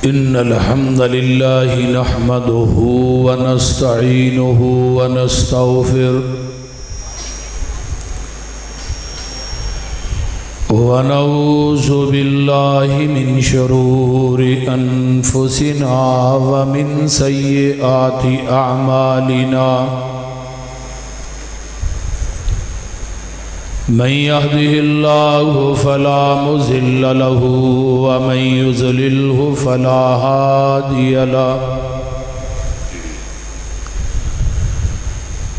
إن الحمد لله نحمده ونستعينه ونستغفره ونعوذ بالله من شرور أنفسنا ومن سيئات أعمالنا من يهده الله فلا مضل له ومن يضلله فلا هادي له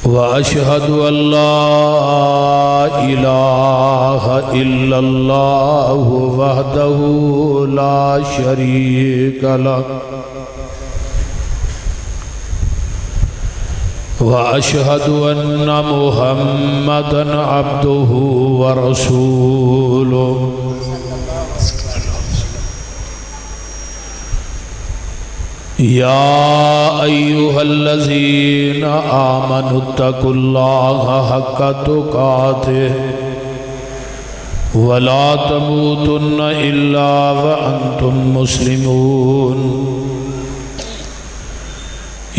وأشهد أن لا إله إلا الله وحده لا شريك له وأشهد أن محمدًا عبده ورسوله يا أيها الذين آمنوا اتقوا الله حق تقاته ولا تموتن إلا وأنتم مسلمون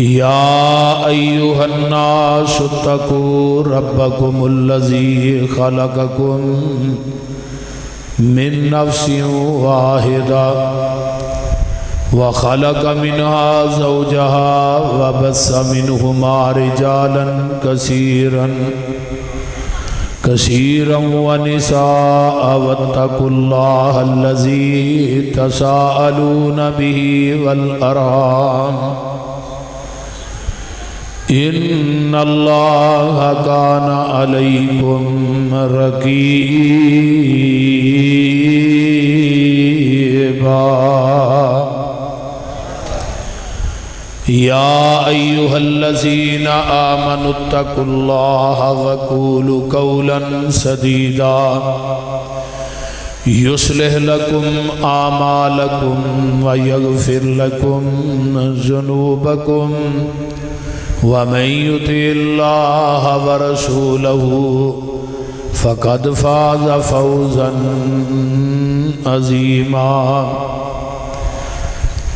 يا أيها الناس اتقوا ربكم الذي خلقكم من نفس واحدة وخلق منها زوجها وبث منهما رجالا كثيرا ونساء واتقوا الله الذي تساءلون به والأرحام إن الله كان عليكم رقيبا يا أيها الذين آمنوا اتقوا الله وقولوا قولا سديدا يصلح لكم أعمالكم ويغفر لكم ذنوبكم ومن يطع الله ورسوله فقد فاز فوزا عظيما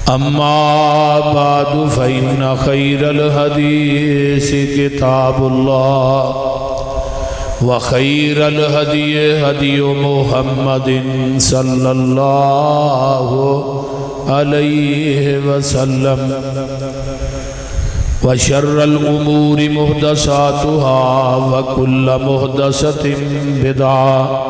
أما بعد فإن خير الحديث كتاب الله وخير الهدي هدي محمد صلى الله عليه وسلم وشر الأمور محدثاتها وكل محدثة بدعة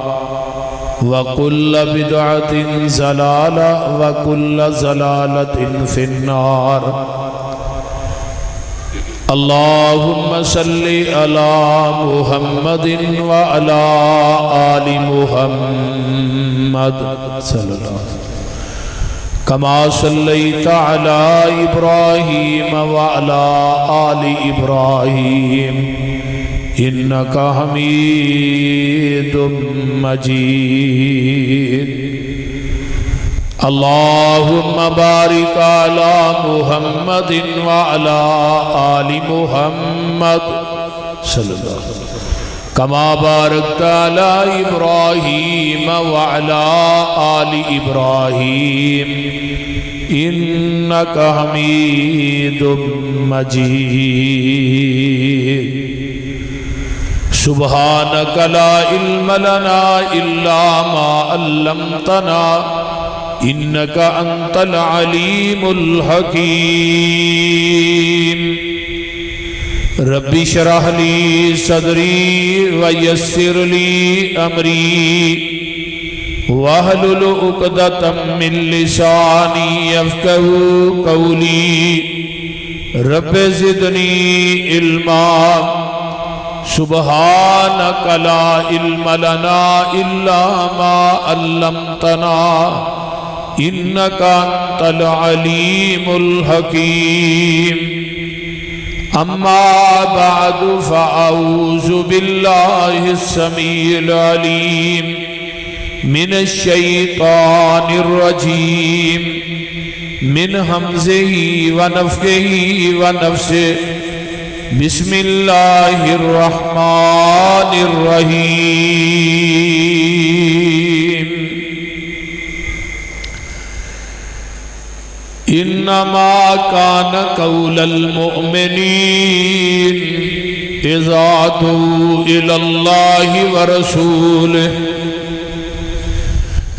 وكل بدعة ضلالة وكل ضلالة في النار اللهم صل على محمد وعلى آل محمد صلى الله عليه وسلم كما صليت على إبراهيم وعلى آل إبراهيم إنك حميد مجيد اللهم بارك على محمد وعلى آل محمد صلى الله عليه وسلم كما باركت على إبراهيم وعلى آل إبراهيم إنك حميد مجيد سبحانك لا علم لنا إلا ما علمتنا إنك أنت العليم الحكيم رب اشرح لي صدري ويسر لي أمري واحلل عقدة من لساني يفقهوا قولي رب زدني علما سبحانك لا علم لنا إلا ما علمتنا إنك أنت العليم الحكيم أما بعد فأعوذ بالله السميع العليم من الشيطان الرجيم من همزه ونفخه ونفسه بسم الله الرحمن الرحيم انما کان قول المؤمنین اذا دعوا الی اللہ ورسولہ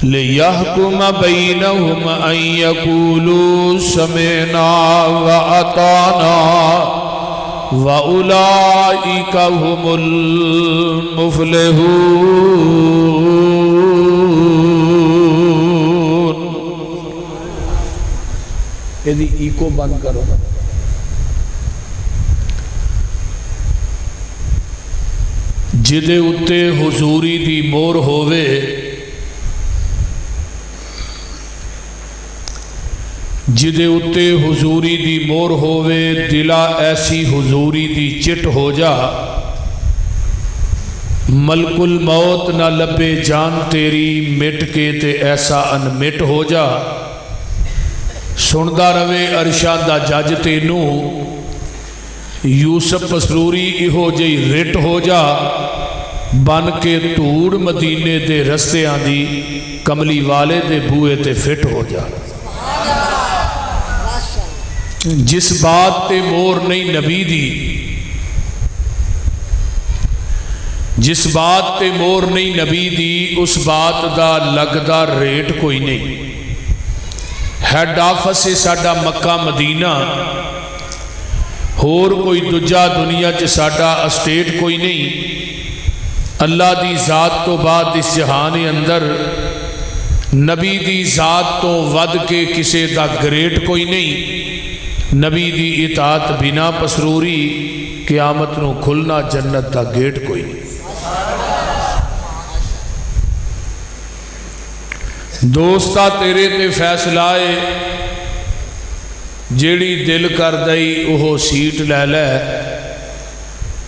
لِيَحْكُمَ بَيْنَهُمْ أَن يَقُولُوا سَمِعْنَا وَأَطَعْنَا وَأُولَئِكَ هُمُ الْمُفْلِحُونَ۔ یہ ایکو بند کرو۔ جدے اتے حضوری دی مور ہووے جدے اتے حضوری دی مور ہووے دلا ایسی حضوری دی چٹ ہو جا ملک الموت نہ لبے جان تیری مٹ کے تے ایسا انمٹ ہو جا سندہ روے عرشاں دا جج تینو یوسف مسروری ایہو جی رٹ ہو جا بن کے توڑ مدینے دے رستے آندی کملی والے دے بوئے تے فٹ ہو جا جس بات تے مور نہیں نبی دی جس بات تے مور نہیں نبی دی اس بات دا لگدا ریٹ کوئی نہیں ہیڈ آفس سے ساڈا مکہ مدینہ ہور کوئی دجا دنیا چ ساڈا اسٹیٹ کوئی نہیں اللہ دی ذات تو بعد اس جہان اندر نبی دی ذات تو ود کے کسے دا گریٹ کوئی نہیں نبی دی اطاعت بنا پسروری قیامت نو کھلنا جنت دا گیٹ کوئی نہیں دوستا تیرے تے فیصلائے جیڑی دل کر دئی اوہو سیٹ لے لے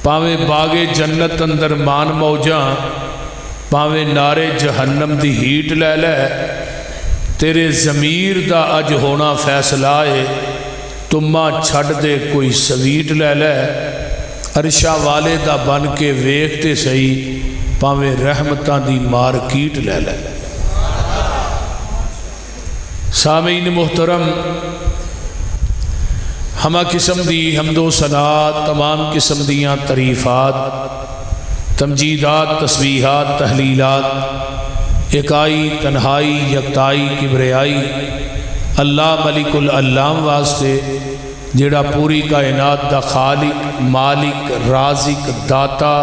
پاویں باغے جنت اندر مان موجاں پاویں نارے جہنم دی ہیٹ لے لے تیرے ضمیر دا اج ہونا فیصلائے تمہ چھڑ دے کوئی سویٹ لے لے عرشہ والے دا بن کے ویکھتے سہی پاویں رحمتاں دی مارکیٹ لے لے سامعین محترم ہمہ قسم دی حمد و ثنا تمام قسم دیاں تعریفات تمجیدات تسبیحات تحلیلات اکائی تنہائی یکتائی کبریائی اللہ ملک العلام واسطے جڑا پوری کائنات دا خالق مالک رازق داتا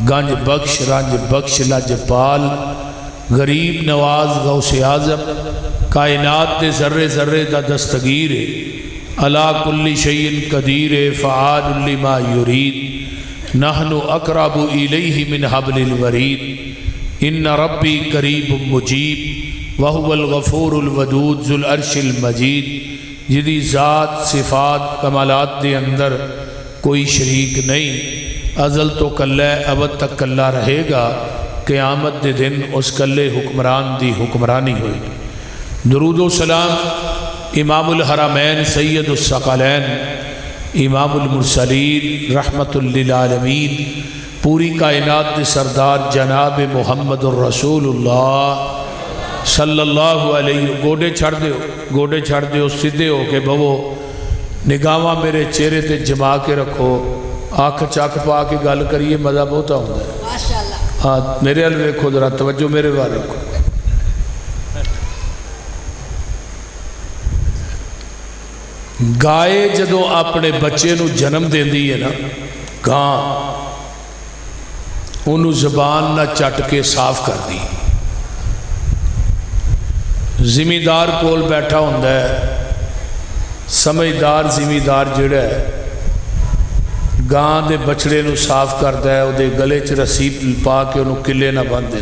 گنج بخش رنج بخش لج پال غریب نواز غوث اعظم کائنات دے ذرے ذرے دا دستگیر علا کل شیء قدیر فعال لما یرید نحن اقرب الیہ من حبل الورید ان ربی قریب مجیب وہو الغفور الودود ذو العرش المجید جدی ذات صفات کمالات دے اندر کوئی شریک نہیں ازل تو کلے ابد تک کلہ رہے گا قیامت دے دن اس کلے حکمران دی حکمرانی ہوئی درود و سلام امام الحرمین سید الثقلین امام المرسلین رحمت للعالمین پوری کائنات دے سردار جناب محمد الرسول اللہ صلی اللہ علیہ گوڑے چھڑ دیو سدھے ہو کے بھو نگاہاں میرے چہرے تے جما کے رکھو آنکھ چاک پا کے گل کریے مزہ بہت آتا ہے ہاں میرے حل ویکھو ذرا توجہ میرے وال رکھو گائے جدوں اپنے بچے نو جنم دیندی ہے نا گاں انہوں زبان نہ چٹ کے صاف کر دی زمیندار کول بیٹھا ہوندہ ہے سمجھدار زمیندار جڑا ہے گاں دے بچڑے نو صاف کردہ ہے او دے گلے چ رسی پا کے انہوں کلے نہ بند دیں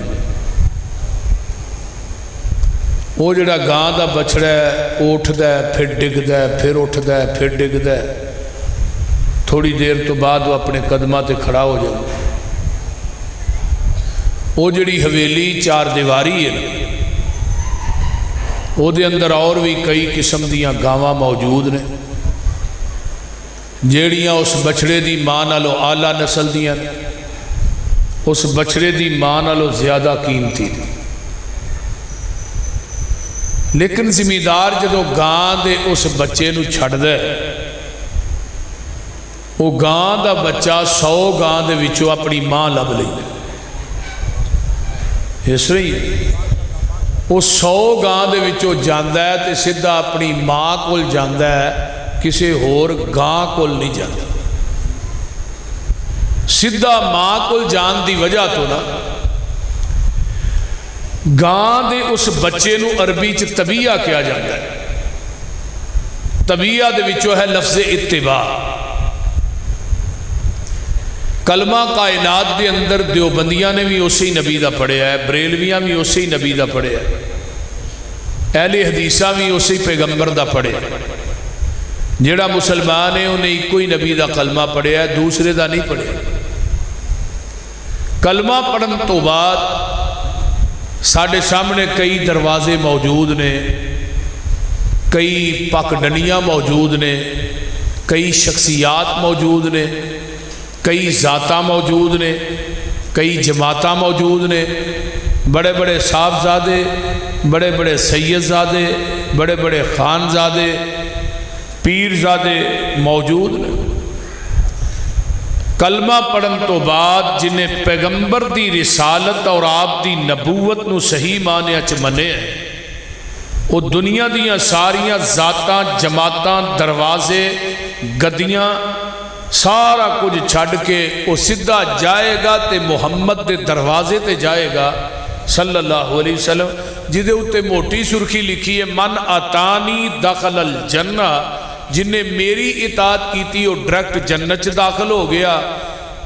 وہ جڑا گاں دا بچڑا ہے اٹھدا ہے پھر ڈگدا ہے پھر اٹھدا ہے پھر ڈگدا ہے تھوڑی دیر تو بعد وہ اپنے قدمہ تے کھڑا ہو جائے وہ جڑی حویلی چار دیواری ہے نا وہ دے اندر اور بھی کئی قسم دیاں گاواں موجود نے جیڑیاں اس بچڑے دی ماں نالو اعلیٰ نسل دیاں اس بچڑے دی ماں نالو زیادہ قیمتی لیکن زمیندار جدو گاں دے اس بچے نو چھڑ دے وہ گاں دا بچہ 100 گاں دے وچوں اپنی ماں لب لے اس طرح وہ 100 گاں دے وچوں جاندا ہے تے سیدھا اپنی ماں کول جاندا ہے کسے ہور گاں کول نہیں جاندا سیدھا ماں کول جان دی وجہ تو نا گاں دے اس بچے نو عربی چ طبیعہ کیا جاتا ہے طبیعہ دے وچوں ہے لفظ اتباع کلمہ کائنات دے اندر دیوبندیاں نے بھی اسی نبی دا پڑھیا ہے بریلویاں بھی اسی نبی دا پڑھیا ہے اہل حدیثہ بھی اسی پیغمبر دا پڑھیا ہے جیڑا مسلمان ہے انہیں ایک کوئی نبی دا کلمہ پڑھیا ہے دوسرے دا نہیں پڑھیا کلمہ پڑھن تو بعد ساڑھے سامنے کئی دروازے موجود نے کئی پکڈنیاں موجود نے کئی شخصیات موجود نے کئی ذاتاں موجود نے کئی جماعتاں موجود نے بڑے بڑے صاحبزادے بڑے بڑے سیدزادے بڑے بڑے خانزادے پیرزادے موجود نے کلمہ پڑھن تو بعد جنہیں پیغمبر دی رسالت اور آپ دی نبوت نو صحیح معنی اچ منے ہیں وہ دنیا دیاں ساریاں ذاتاں جماعتاں دروازے گدیاں سارا کچھ چھڑ کے وہ سدھا جائے گا تے محمد دے دروازے تے جائے گا صلی اللہ علیہ وسلم جدے اتے موٹی سرخی لکھی ہے من اتانی دخل الجنہ جنہیں میری اطاعت کیتی وہ ڈائریکٹ جنت داخل ہو گیا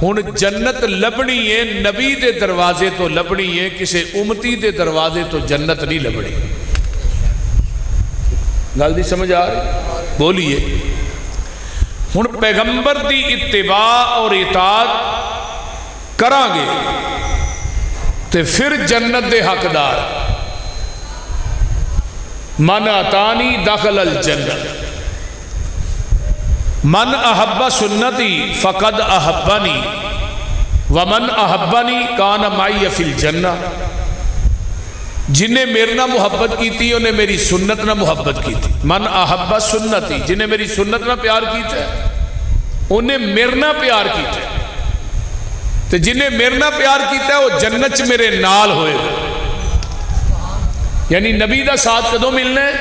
ہن جنت لبنی ہے نبی دے دروازے تو لبنی ہے کسے امتی دے دروازے تو جنت نہیں لبنی گل دی سمجھ آ رہی بولیے ہن پیغمبر دی اتباع اور اطاعت کران گے تے پھر جنت دے حقدار من اتانی دخل الجنہ من احب سنتی فقد احبنی ومن احبنی کان معی فی الجنہ جنہیں میرے نہ محبت کی تھی انہیں میری سنت نہ محبت کی تھی من احب سنتی جنہیں میری سنت نہ پیار کی تھا انہیں میرے نہ پیار کی تھا تو جنہیں میرے نہ پیار کی تھا وہ جنت میرے نال ہوئے یعنی نبی دا ساتھ کدوں ملنے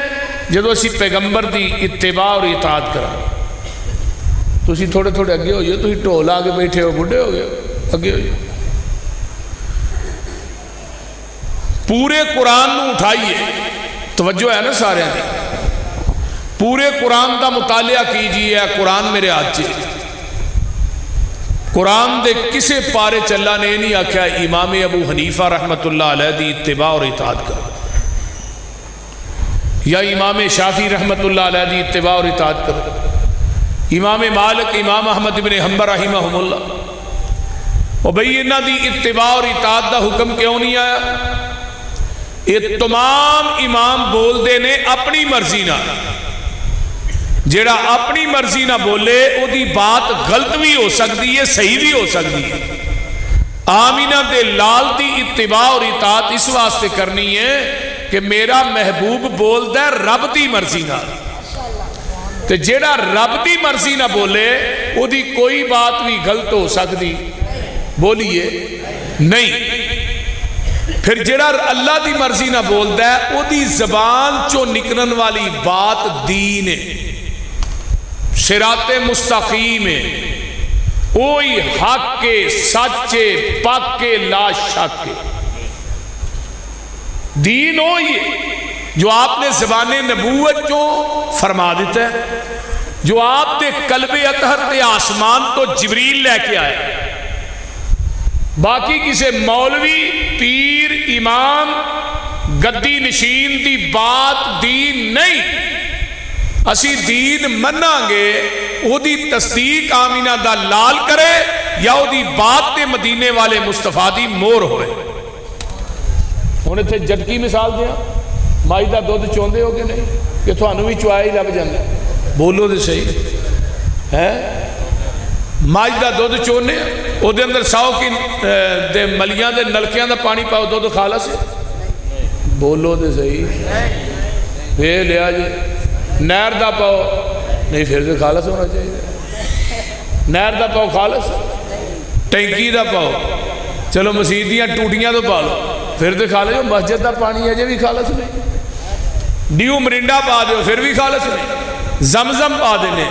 جدو اسی پیغمبر دی اتباع اور اطاعت کرا تسی تھوڑے تھوڑے اگے ہوئیے تسی ٹول آگے بیٹھے ہو بڑھے ہو گئے اگے ہوئیے پورے قرآن نو اٹھائیے توجہ ہے نا سارے دی پورے قرآن دا مطالعہ کیجئے قرآن میرے ہاتھ چے قرآن دے کسے پارے چلا نے نہیں آکھیا امام ابو حنیفہ رحمت اللہ علیہ دی اتباع اور اطاعت کرو یا امام شافعی رحمت اللہ علیہ دی اتباع اور اطاعت کرو امام مالک امام احمد بن حنبل رحمہم اللہ اور بھئی انہاں دی اتباع اور اطاعت دا حکم کیوں نہیں آیا یہ تمام امام بول دے نے اپنی مرضی نہ جیڑا اپنی مرضی نہ بولے او دی بات غلط بھی ہو سکتی ہے صحیح بھی ہو سکتی ہے آمینہ دے لال دی اتباع اور اطاعت اس واسطے کرنی ہے کہ میرا محبوب بول دے رب دی مرضی نہ تے جیڑا رب دی مرضی نہ بولے او دی کوئی بات بھی غلط ہو سکتی بولیے نہیں پھر جڑا اللہ دی مرضی نہ بولدا ہے او دی زبان چو نکلن والی بات دین ہے صراط مستقیم ہے اوہی حق کے سچے پاک کے لا شک کے دین ہوئی ہے جو آپ نے زبان نبوت جو فرما دیتا ہے جو آپ دے قلب اطہر تے آسمان تو جبریل لے کے آئے باقی کسے مولوی پیر امام گدی نشین دی بات دین نہیں اسی دین مننا گے او دی تصدیق آمینہ دا لال کرے یا او دی بات تے مدینے والے مصطفیٰ دی مور ہوئے انہیں تھے جدکی مثال دیا مائی دا دودھ چوندے ہو گے نہیں کہ تو انہوں بھی چوائے ہی لب جاندے بولو دے صحیح ہے مائی دا دودھ چونے او دے اندر ساؤ کی دے ملیاں دے نلکیاں دا پانی پاؤ دودھ کھالا سے بولو دے صحیح یہ لیا جی نہر دا پاؤ نہیں پھر تو خالص ہونا چاہیے نہر دا پاؤ خالص ٹینکی دا پاؤ چلو مسجد دیاں ٹوٹیاں تو پا لو پھر تو خالص مسجد دا پانی اجے بھی خالص نہیں ڈیو مرنڈا پا دیو پھر بھی خالص نہیں زمزم پا دینے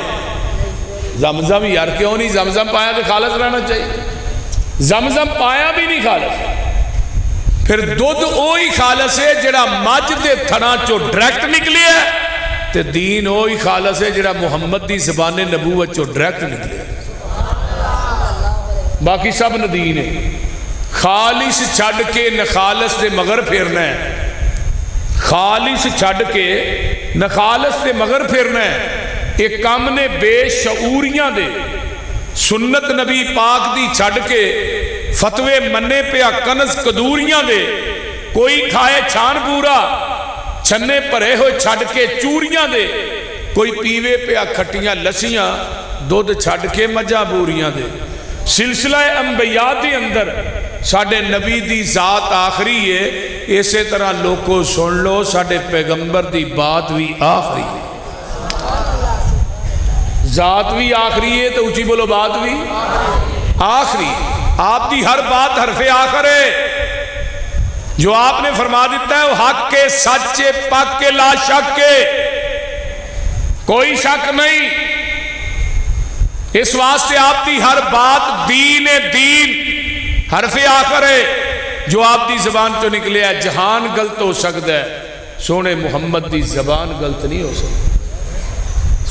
زمزم یار کیوں نہیں زمزم پایا تو خالص رہنا چاہیے زمزم پایا بھی نہیں خالص پھر دودھ اوہی خالص ہے جڑا مجھ دے تھنا چو ڈریکٹ نکلے ہے تے دین اوہی خالص ہے جڑا محمد دی زبان نبوت چو ڈریکٹ نکلے ہے باقی سب ندین ہے خالص چھڑ کے نخالص دے مگر پھرنا ہے خالص چھڑ کے نخالص دے مگر پھرنا ہے ایک کام نے بے شعوریاں دے سنت نبی پاک دی چھڑ کے فتوے مننے پہ کنز قدوریاں دے کوئی کھائے چھان پورا چھنے پرے ہوئے چھڑ کے چوریاں دے کوئی پیوے پہ کھٹیاں لسیاں دودھ چھڑ کے مجا بوریاں دے سلسلہ انبیاء دے اندر ساڑھے نبی دی ذات آخری ہے اسی طرح لوگوں سن لو ساڑھے پیغمبر دی بات بھی آخری ہے ذات بھی آخری ہے تو اچھی بولو بات بھی آخری آپ دی ہر بات حرف آخر ہے جو آپ نے فرما دیتا ہے وہ حق کے سچے پاک کے لا شک کے کوئی شک نہیں اس واسطے آپ دی ہر بات دین حرف آخر ہے جو آپ دی زبان تو نکلے ہے جہان غلط ہو سکتا ہے سونے محمد دی زبان غلط نہیں ہو سکتا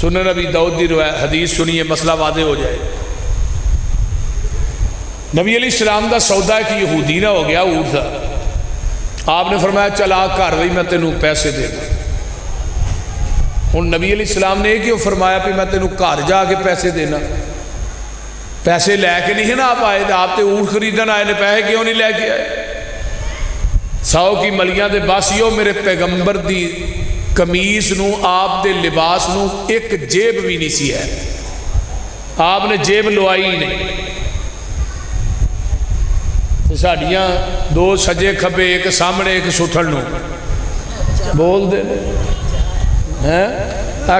سنن نبی داؤد دی حدیث سنیے مسئلہ واضح ہو جائے نبی علیہ السلام دا سودا ہے کہ یہودی نہ ہو گیا اونٹ تھا آپ نے فرمایا چلا کر وہی میں تینوں پیسے دے دوں ہوں نبی علیہ السلام نے کیوں فرمایا کہ میں تینوں گھر جا کے پیسے دینا پیسے لے کے نہیں ہے نا آپ آئے تھے آپ تے اونٹ خریدن آئے نے پیسے کیوں نہیں لے کے آئے 100 کی ملیاں دے باسیو میرے پیغمبر دی کمیز نو آپ دے لباس نو ایک جیب بھی نہیں سی ہے آپ نے جیب لوائی ہی نہیں ساڑیاں 2 سجے کھبے ایک سامنے ایک سٹھڑ نو بول دے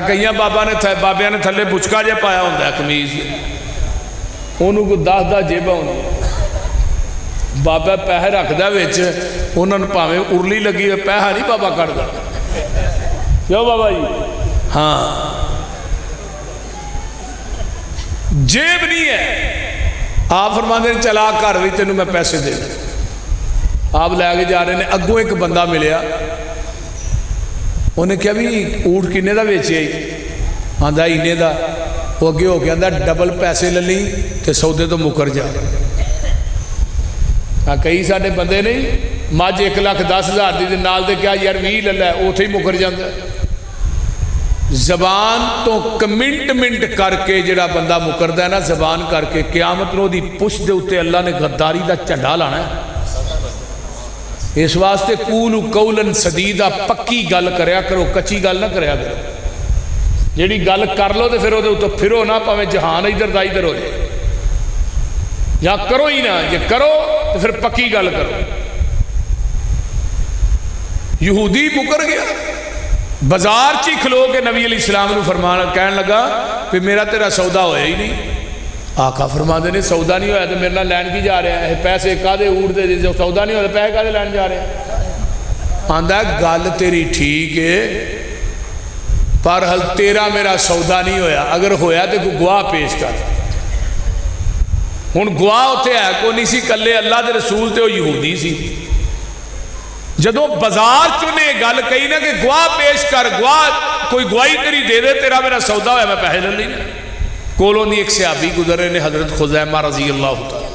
کئیاں بابیاں نے تھلے بچکا جے پایا ہوندہ ہے کمیز انہوں کو 10 جیبہ ہوندہ بابا پیہ رکھ دا ویچ انہوں نے پاہمیں ارلی لگی ہے پیہ نہیں بابا کر دا کیوں بابا جی ہاں جیب نہیں ہے آپ فرماتے ہیں چلا کر بھی تینوں میں پیسے دے دیں آپ لے کے جا رہے ہیں اگوں ایک بندہ ملیا انہیں کیا بھی اونٹ کنے دا بیچے آندھا اینے دا وہ اگے ہو گیا ڈبل پیسے للی تے سودے تو مکر جا کئی ساڑھے بندے نہیں ماج 1,10,000 دی نال دے کیا یار 20 للہ ہے اوتھے ہی مکر جاندہ زبان تو کمنٹ کر کے جڑا بندہ مکردہ ہے نا زبان کر کے قیامت نو دی پشت دے اتے اللہ نے غداری دا چڑھا لانا ہے اس واسطے قولو قولاً سدیدہ پکی گل کریا کرو کچی گل نہ کریا کرو جیڑی گل کر لو تے پھر وہ تو پھرو نہ پاویں جہان ادھر دا ادھر ہو جائے یا کرو ہی نہ یہ کرو تو پھر پکی گل کرو یہودی مکر گیا بازار چی کھلو کے نبی علیہ السلام نے فرمانا کہنے لگا کہ میرا تیرا سودا ہویا ہی نہیں آقا فرما دے نے سودا نہیں ہویا تو میرے نہ لین کی جا رہے ہیں پیسے کادے اوڑ دے جو سودا نہیں ہویا تو پیسے کادے لین جا رہے ہیں آندھا گل تیری ٹھیک ہے پر حل تیرا میرا سودا نہیں ہویا اگر ہویا تو گواہ پیش کر ہن گواہ ہوتے ہے کو نہیں سی کلے اللہ دے رسول تے وہ یہودی سی جدو بازار چنے گل کہی نا کہ گواہ پیش کر گواہ کوئی گواہی تیری دے دے تیرا میرا سودا ہویا میں پیسے لے لینا کولوں دی ایک صحابی گزرے نے حضرت خزیمہ رضی اللہ تعالی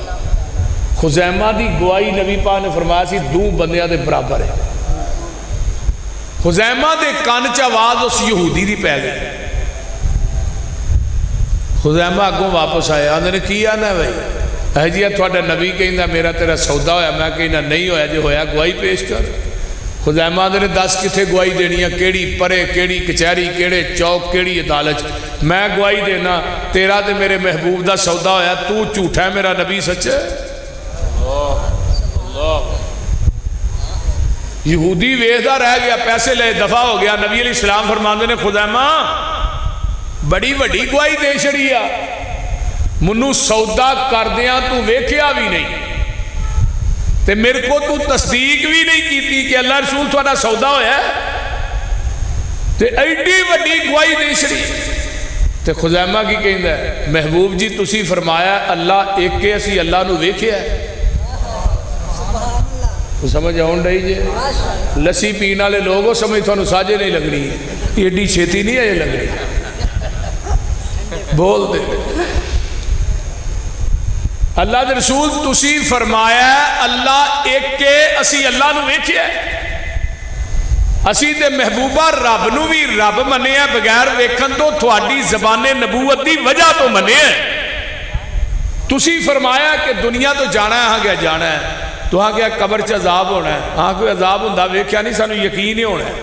خزیمہ دی گواہی نبی پاک نے فرمایا سی 2 بندیاں دے برابر ہے خزیمہ دے کان چ آواز اس یہودی دی پہ گئی خزیمہ اگوں واپس آیا انہوں نے کیا نا بھائی ہے جی تھوڑا نبی کہنا میرا تیرا سودا ہویا میں کہنا نہیں ہویا جو ہویا گواہی پیش کر خزیمہ نے 10 کتھے گواہی دینی ہے کیڑی پرے کیڑی کچہری کیڑے چوک کیڑی عدالت میں گواہی دینا تیرا تے میرے محبوب دا سودا ہویا تو جھوٹا ہے میرا نبی سچ ہے یہودی ویخدا رہ گیا، پیسے لے دفع ہو گیا. نبی علیہ السلام فرماندے نے خزیمہ بڑی وڈی گواہی دے چھڑی آ، منو سودا کردیاں تو ویکھیا بھی نہیں تے میرے کو تو تصدیق بھی نہیں کیتی کہ اللہ رسول تھوڑا سودا ہویا ہے، تے ایڈی وڈی گواہی دے چھڑی. تے خزیمہ کی کہندا ہے محبوب جی تسی فرمایا اللہ ایک کے اسی اللہ نو ویکھیا ہے. سمجھ آؤں ڈائی جے لسی پین والے لوگوں سمجھ تھانوں ساجے نہیں لگنی ہے، ایڈی چھیتی نہیں ہے یہ لگنی. بول دے اللہ دے رسول تسی فرمایا اللہ ایک کے اسی اللہ نو ویکھیا ہے. اسی تے محبوبہ رب نو بھی رب منیا بغیر ویکھن تو تھوڑی زبان نبوت دی وجہ تو منیا. تسی فرمایا کہ دنیا تو جانا ہے، ہاں گیا جانا ہے، تو ہاں گیا قبر چ عذاب ہونا ہے، ہاں کوئی عذاب ہوندہ ویکھیا نہیں سانو یقین ہی ہونا ہے.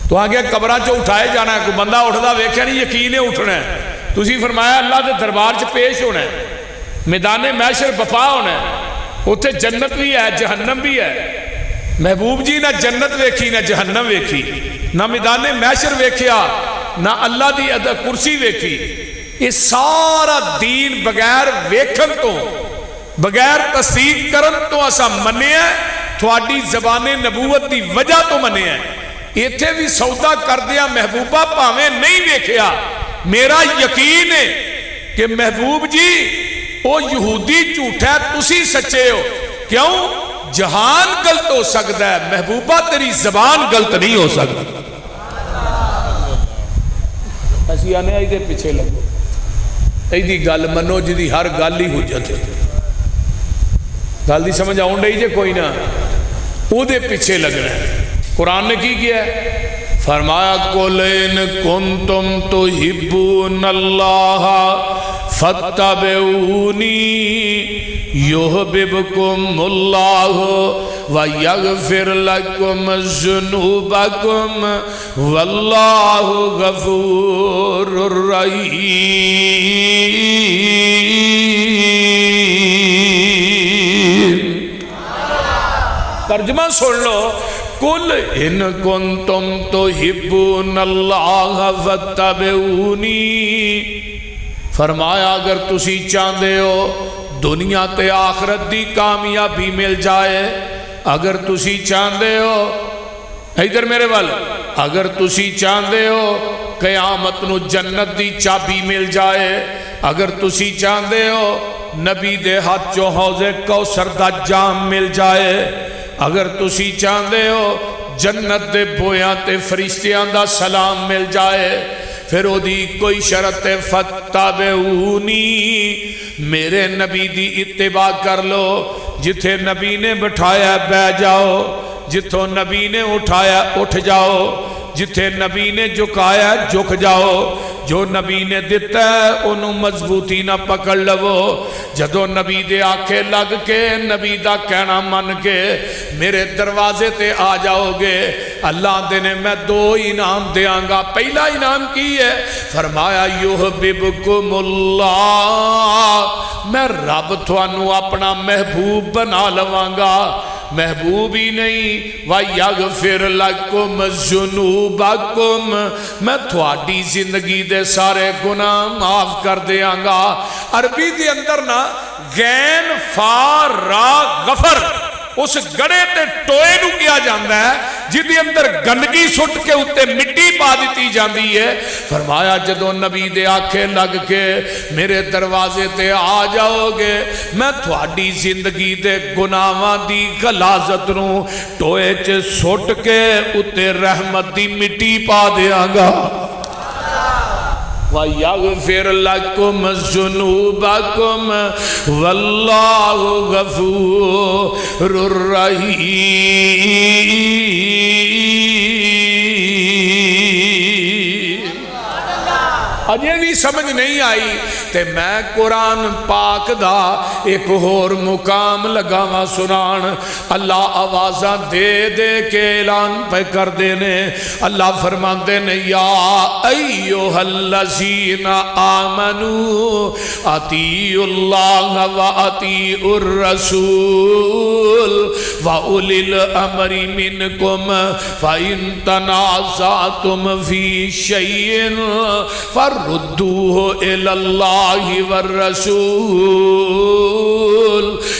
تو ہاں گیا قبرہ چ اٹھائے جانا ہے، کوئی بندہ اٹھدا ویکھیا نہیں یقین ہی اٹھنا ہے. تسی فرمایا اللہ دے دربار چ پیش ہونا ہے، میدان محشر بپا ہونا ہے، اتنے جنت بھی ہے جہنم بھی ہے. محبوب جی نہ جنت ویکھی نہ جہنم ویکھی، نہ میدان محشر ویکھیا نہ اللہ دی کرسی ویکھی. یہ سارا دین بغیر ویکھن تو بغیر تصدیق کرن تو اسا منیا، تھوڑی زبان نبوت دی وجہ تو منیا. ایتھے بھی سودا کردیا محبوبہ پاویں نہیں ویکھیا، میرا یقین ہے کہ محبوب جی وہ یہودی جھوٹا ہے تسی سچے ہو. کیوں؟ جہان غلط ہو سکتا ہے، محبوبہ تیری زبان غلط نہیں ہو سکتی. اسی آنے آئی دے پیچھے لگو، ایدی گل منو جدی ہر گل ہی حجت ہے. گل دی سمجھ آؤں ڈائی جے کوئی نہ او دے پیچھے لگنا ہے. قرآن نے کی کیا ہے؟ فرمایا قُلْ إِن كُنْتُمْ تُحِبُّونَ اللَّهَ فَاتَّبِعُونِي يُحْبِبْكُمُ اللَّهُ وَيَغْفِرْ لَكُمْ ذُنُوبَكُمْ وَاللَّهُ غَفُورٌ رَحِيمٌ. ترجمہ سن لو، قُلْ إِن كُنْتُمْ تُحِبُّونَ اللَّهَ فَاتَّبِعُونِي. فرمایا اگر تسی چاہندے ہو دنیا تے آخرت دی کامیابی مل جائے، اگر تسی چاہندے ہو ادھر میرے وال، اگر تسی چاہندے ہو قیامت نو جنت دی چابی مل جائے، اگر تسی چاہندے ہو نبی دے ہاتھ چو حوض کوثر دا جام مل جائے، اگر تسی چاہندے ہو جنت دے بویاں تے فرشتیاں دا سلام مل جائے، پھر او دی کوئی شرط فتابعونی، میرے نبی دی اتباع کر لو. جتھے نبی نے بٹھایا بہ جاؤ، جتھوں نبی نے اٹھایا اٹھ جاؤ، جتھے نبی نے جھکایا جھک جاؤ، جو نبی نے دیتا ہے انہوں مضبوطی نہ پکڑ لو. جدو نبی دے آنکھیں لگ کے نبی دا کہنا من کے میرے دروازے تے آ جاؤ گے، اللہ دے نے میں دو انعام دیاں گا. پہلا انعام کی ہے؟ فرمایا یحببکم اللہ، میں رب تھانوں اپنا محبوب بنا لواں گا. محبوب ہی نہیں، وَيَغْفِرْ لَكُمْ ذُنُوبَكُمْ، میں تھوڑی زندگی دے سارے گناہ معاف کر دیاں گا. عربی دے اندر نا غین فا را غفر اس گڑے تے ٹوئے نو کیا جاندہ ہے جدی اندر گندگی سٹ کے اتے مٹی پا دیتی جاندی ہے. فرمایا جدو نبی دے آنکھیں لگ کے میرے دروازے تے آ جاؤ گے، میں تھوڑی زندگی دے گناہاں دی غلاظت نو ٹوئے چے سٹ کے اتے رحمت دی مٹی پا دیاں گا. وَيَغْفِرْ لَكُمْ ذُنُوبَكُمْ وَاللَّهُ غَفُورٌ رَحِيمٌ. اجے بھی سمجھ نہیں آئی تے میں قرآن پاک دا ایک اور مقام لگاواں سنان. اللہ آوازاں دے دے کے اعلان پہ کر دینے. اللہ فرماندے نے یا ایھا الذین آمنوا اطیعوا اللہ و اطیعوا الرسول وَأُولِي الْأَمْرِ مِنْكُمْ فَإِنْ تَنَازَعْتُمْ فِي شَيْءٍ فَرُدُّوهُ إِلَى اللَّهِ وَالرَّسُولِ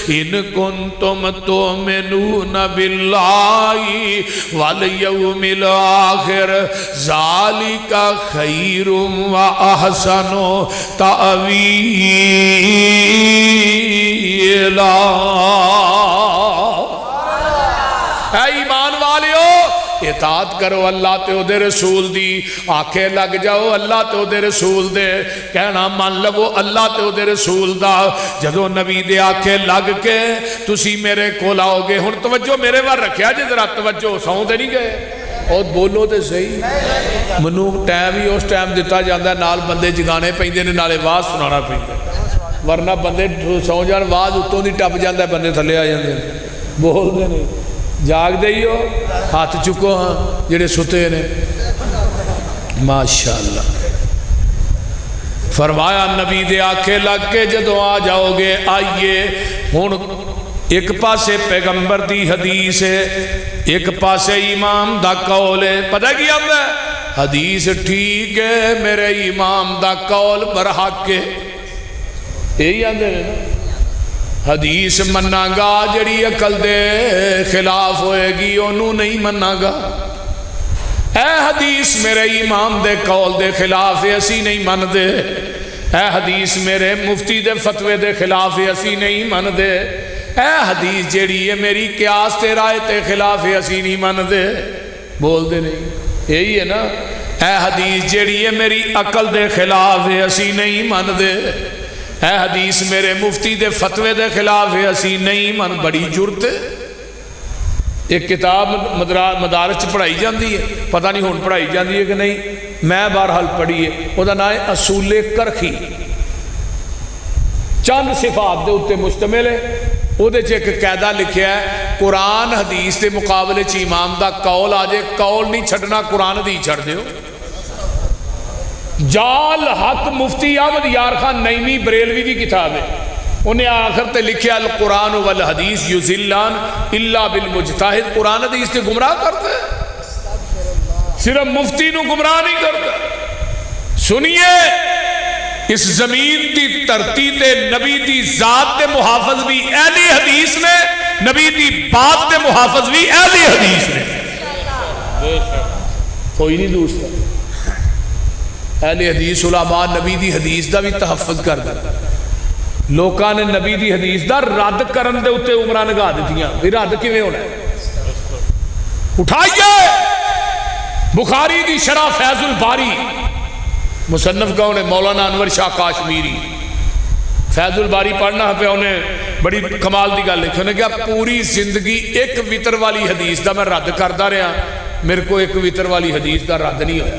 إِنْ كُنْتُمْ تُؤْمِنُونَ بِاللَّهِ وَالْيَوْمِ الْآخِرِ ذَلِكَ خَيْرٌ وَأَحْسَنُ تَأْوِيلًا. اے ایمان والیو اطاعت کرو اللہ تے او دے رسول دی. آنکھیں لگ جاؤ اللہ تے او دے رسول دے. کہنا مان لو اللہ تے او دے رسول دا. جدو نبی دے آنکھیں لگ کے تسی میرے کو لاؤ گے. ہن توجہ میرے وار رکھیا جے ذرا توجہ سوں تے نہیں گئے اور بولو تے صحیح. منو ٹائم ہی اس ٹائم دتا جاندا نال بندے جگانے پیندے نے نالے واز سنانا پیندا. ورنہ بندے سو جان واز اتوں دی ٹپ جاندا بندے تھلے آ جاندے بول دے نہیں. جاگ دے ہی ہو ہاتھ چکو ہاں جڑے ستے نے. ماشاءاللہ فرمایا نبی دے آنکھیں لگ کے جدو آ جاؤ گے آئیے. ہن ایک پاسے پیغمبر دی حدیث ہے ایک پاسے امام دا قول ہے. پتہ کی آمد ہے حدیث ٹھیک ہے میرے امام دا قول برحق ہے. یہی آمد ہے نا حدیث مننا گا جڑی عقل دے خلاف ہوئے گی انہوں نہیں مننا گا. اے حدیث میرے امام دے قول دے خلاف ہے اسی نہیں من دے. اے حدیث میرے مفتی دے فتوے دے خلاف ہے اسی نہیں من دے. اے حدیث جڑی ہے میری قیاس تے رائے تے خلاف ہے اسی نہیں من دے. بول دے نہیں یہی ہے نا. اے حدیث جڑی ہے میری عقل دے خلاف ہے اسی نہیں من دے. اے حدیث میرے مفتی دے فتوے دے خلاف ہے اسی نہیں من. بڑی جرت ہے. ایک کتاب مدارس پڑھائی جاندی ہے پتہ نہیں ہون پڑھائی جاندی ہے کہ نہیں میں بہرحال پڑھی ہے. وہ دا نام ہے اصول کرخی. چند صفات دے اتے مشتمل ہے. وہ دے ایک قاعدہ لکھیا ہے قرآن حدیث دے مقابلے چ امام دا قول آ جائے قول نہیں چھڑنا قرآن حدیث چھڑ دیو. جال حق مفتی احمد یار خان نعیمی بریلوی کی کتاب ہے. انہیں آخر تے لکھیا القرآن والحدیث یذلان الا بالمجتہد. قرآن حدیث تے گمراہ کرتے صرف مفتی نو گمراہ نہیں کرتا. سنیے اس زمین دی دھرتی تے نبی دی ذات دے محافظ بھی اہل حدیث نے نبی دی بات دے محافظ بھی اہل حدیث نے. کوئی نہیں دوسرا. اہل حدیث علماء نبی دی حدیث دا بھی تحفظ کر دے. لوکاں نے نبی دی حدیث دا رد کرن دے اتے عمرہ نگاہ دیتیاں بھی رد کیویں ہونا ہے. اٹھائیے بخاری دی شرح فیض الباری. مصنف کون ہے مولانا انور شاہ کاشمیری. فیض الباری پڑھنا پہ انہیں بڑی کمال دی گل لکھی. انہیں کہا پوری زندگی ایک وطر والی حدیث دا میں رد کردا رہا میرے کو ایک وطر والی حدیث دا رد نہیں ہویا.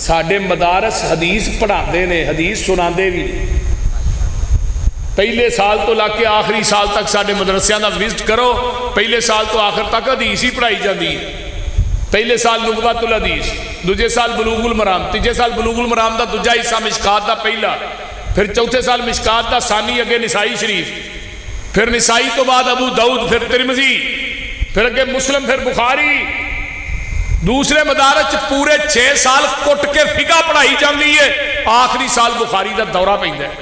ساڈے مدارس حدیث پڑھاندے نے حدیث سناندے بھی. پہلے سال تو لا کے آخری سال تک ساڈے مدرسیاں دا وزٹ کرو. پہلے سال تو آخر تک حدیث ہی پڑھائی جاندی ہے. پہلے سال نبوۃ الحدیث دوجے سال بلوغ المرام تیجے سال بلوغ المرام دا دوجا حصہ مشکات دا پہلا پھر چوتھے سال مشکات دا ثانی اگے نسائی شریف پھر نسائی تو بعد ابو داؤد پھر ترمذی پھر اگے مسلم پھر بخاری. دوسرے مدارس پورے 6 سال کٹ کے فقہ پڑھائی جاندی ہے. آخری سال بخاری دا دورہ پیندا ہے.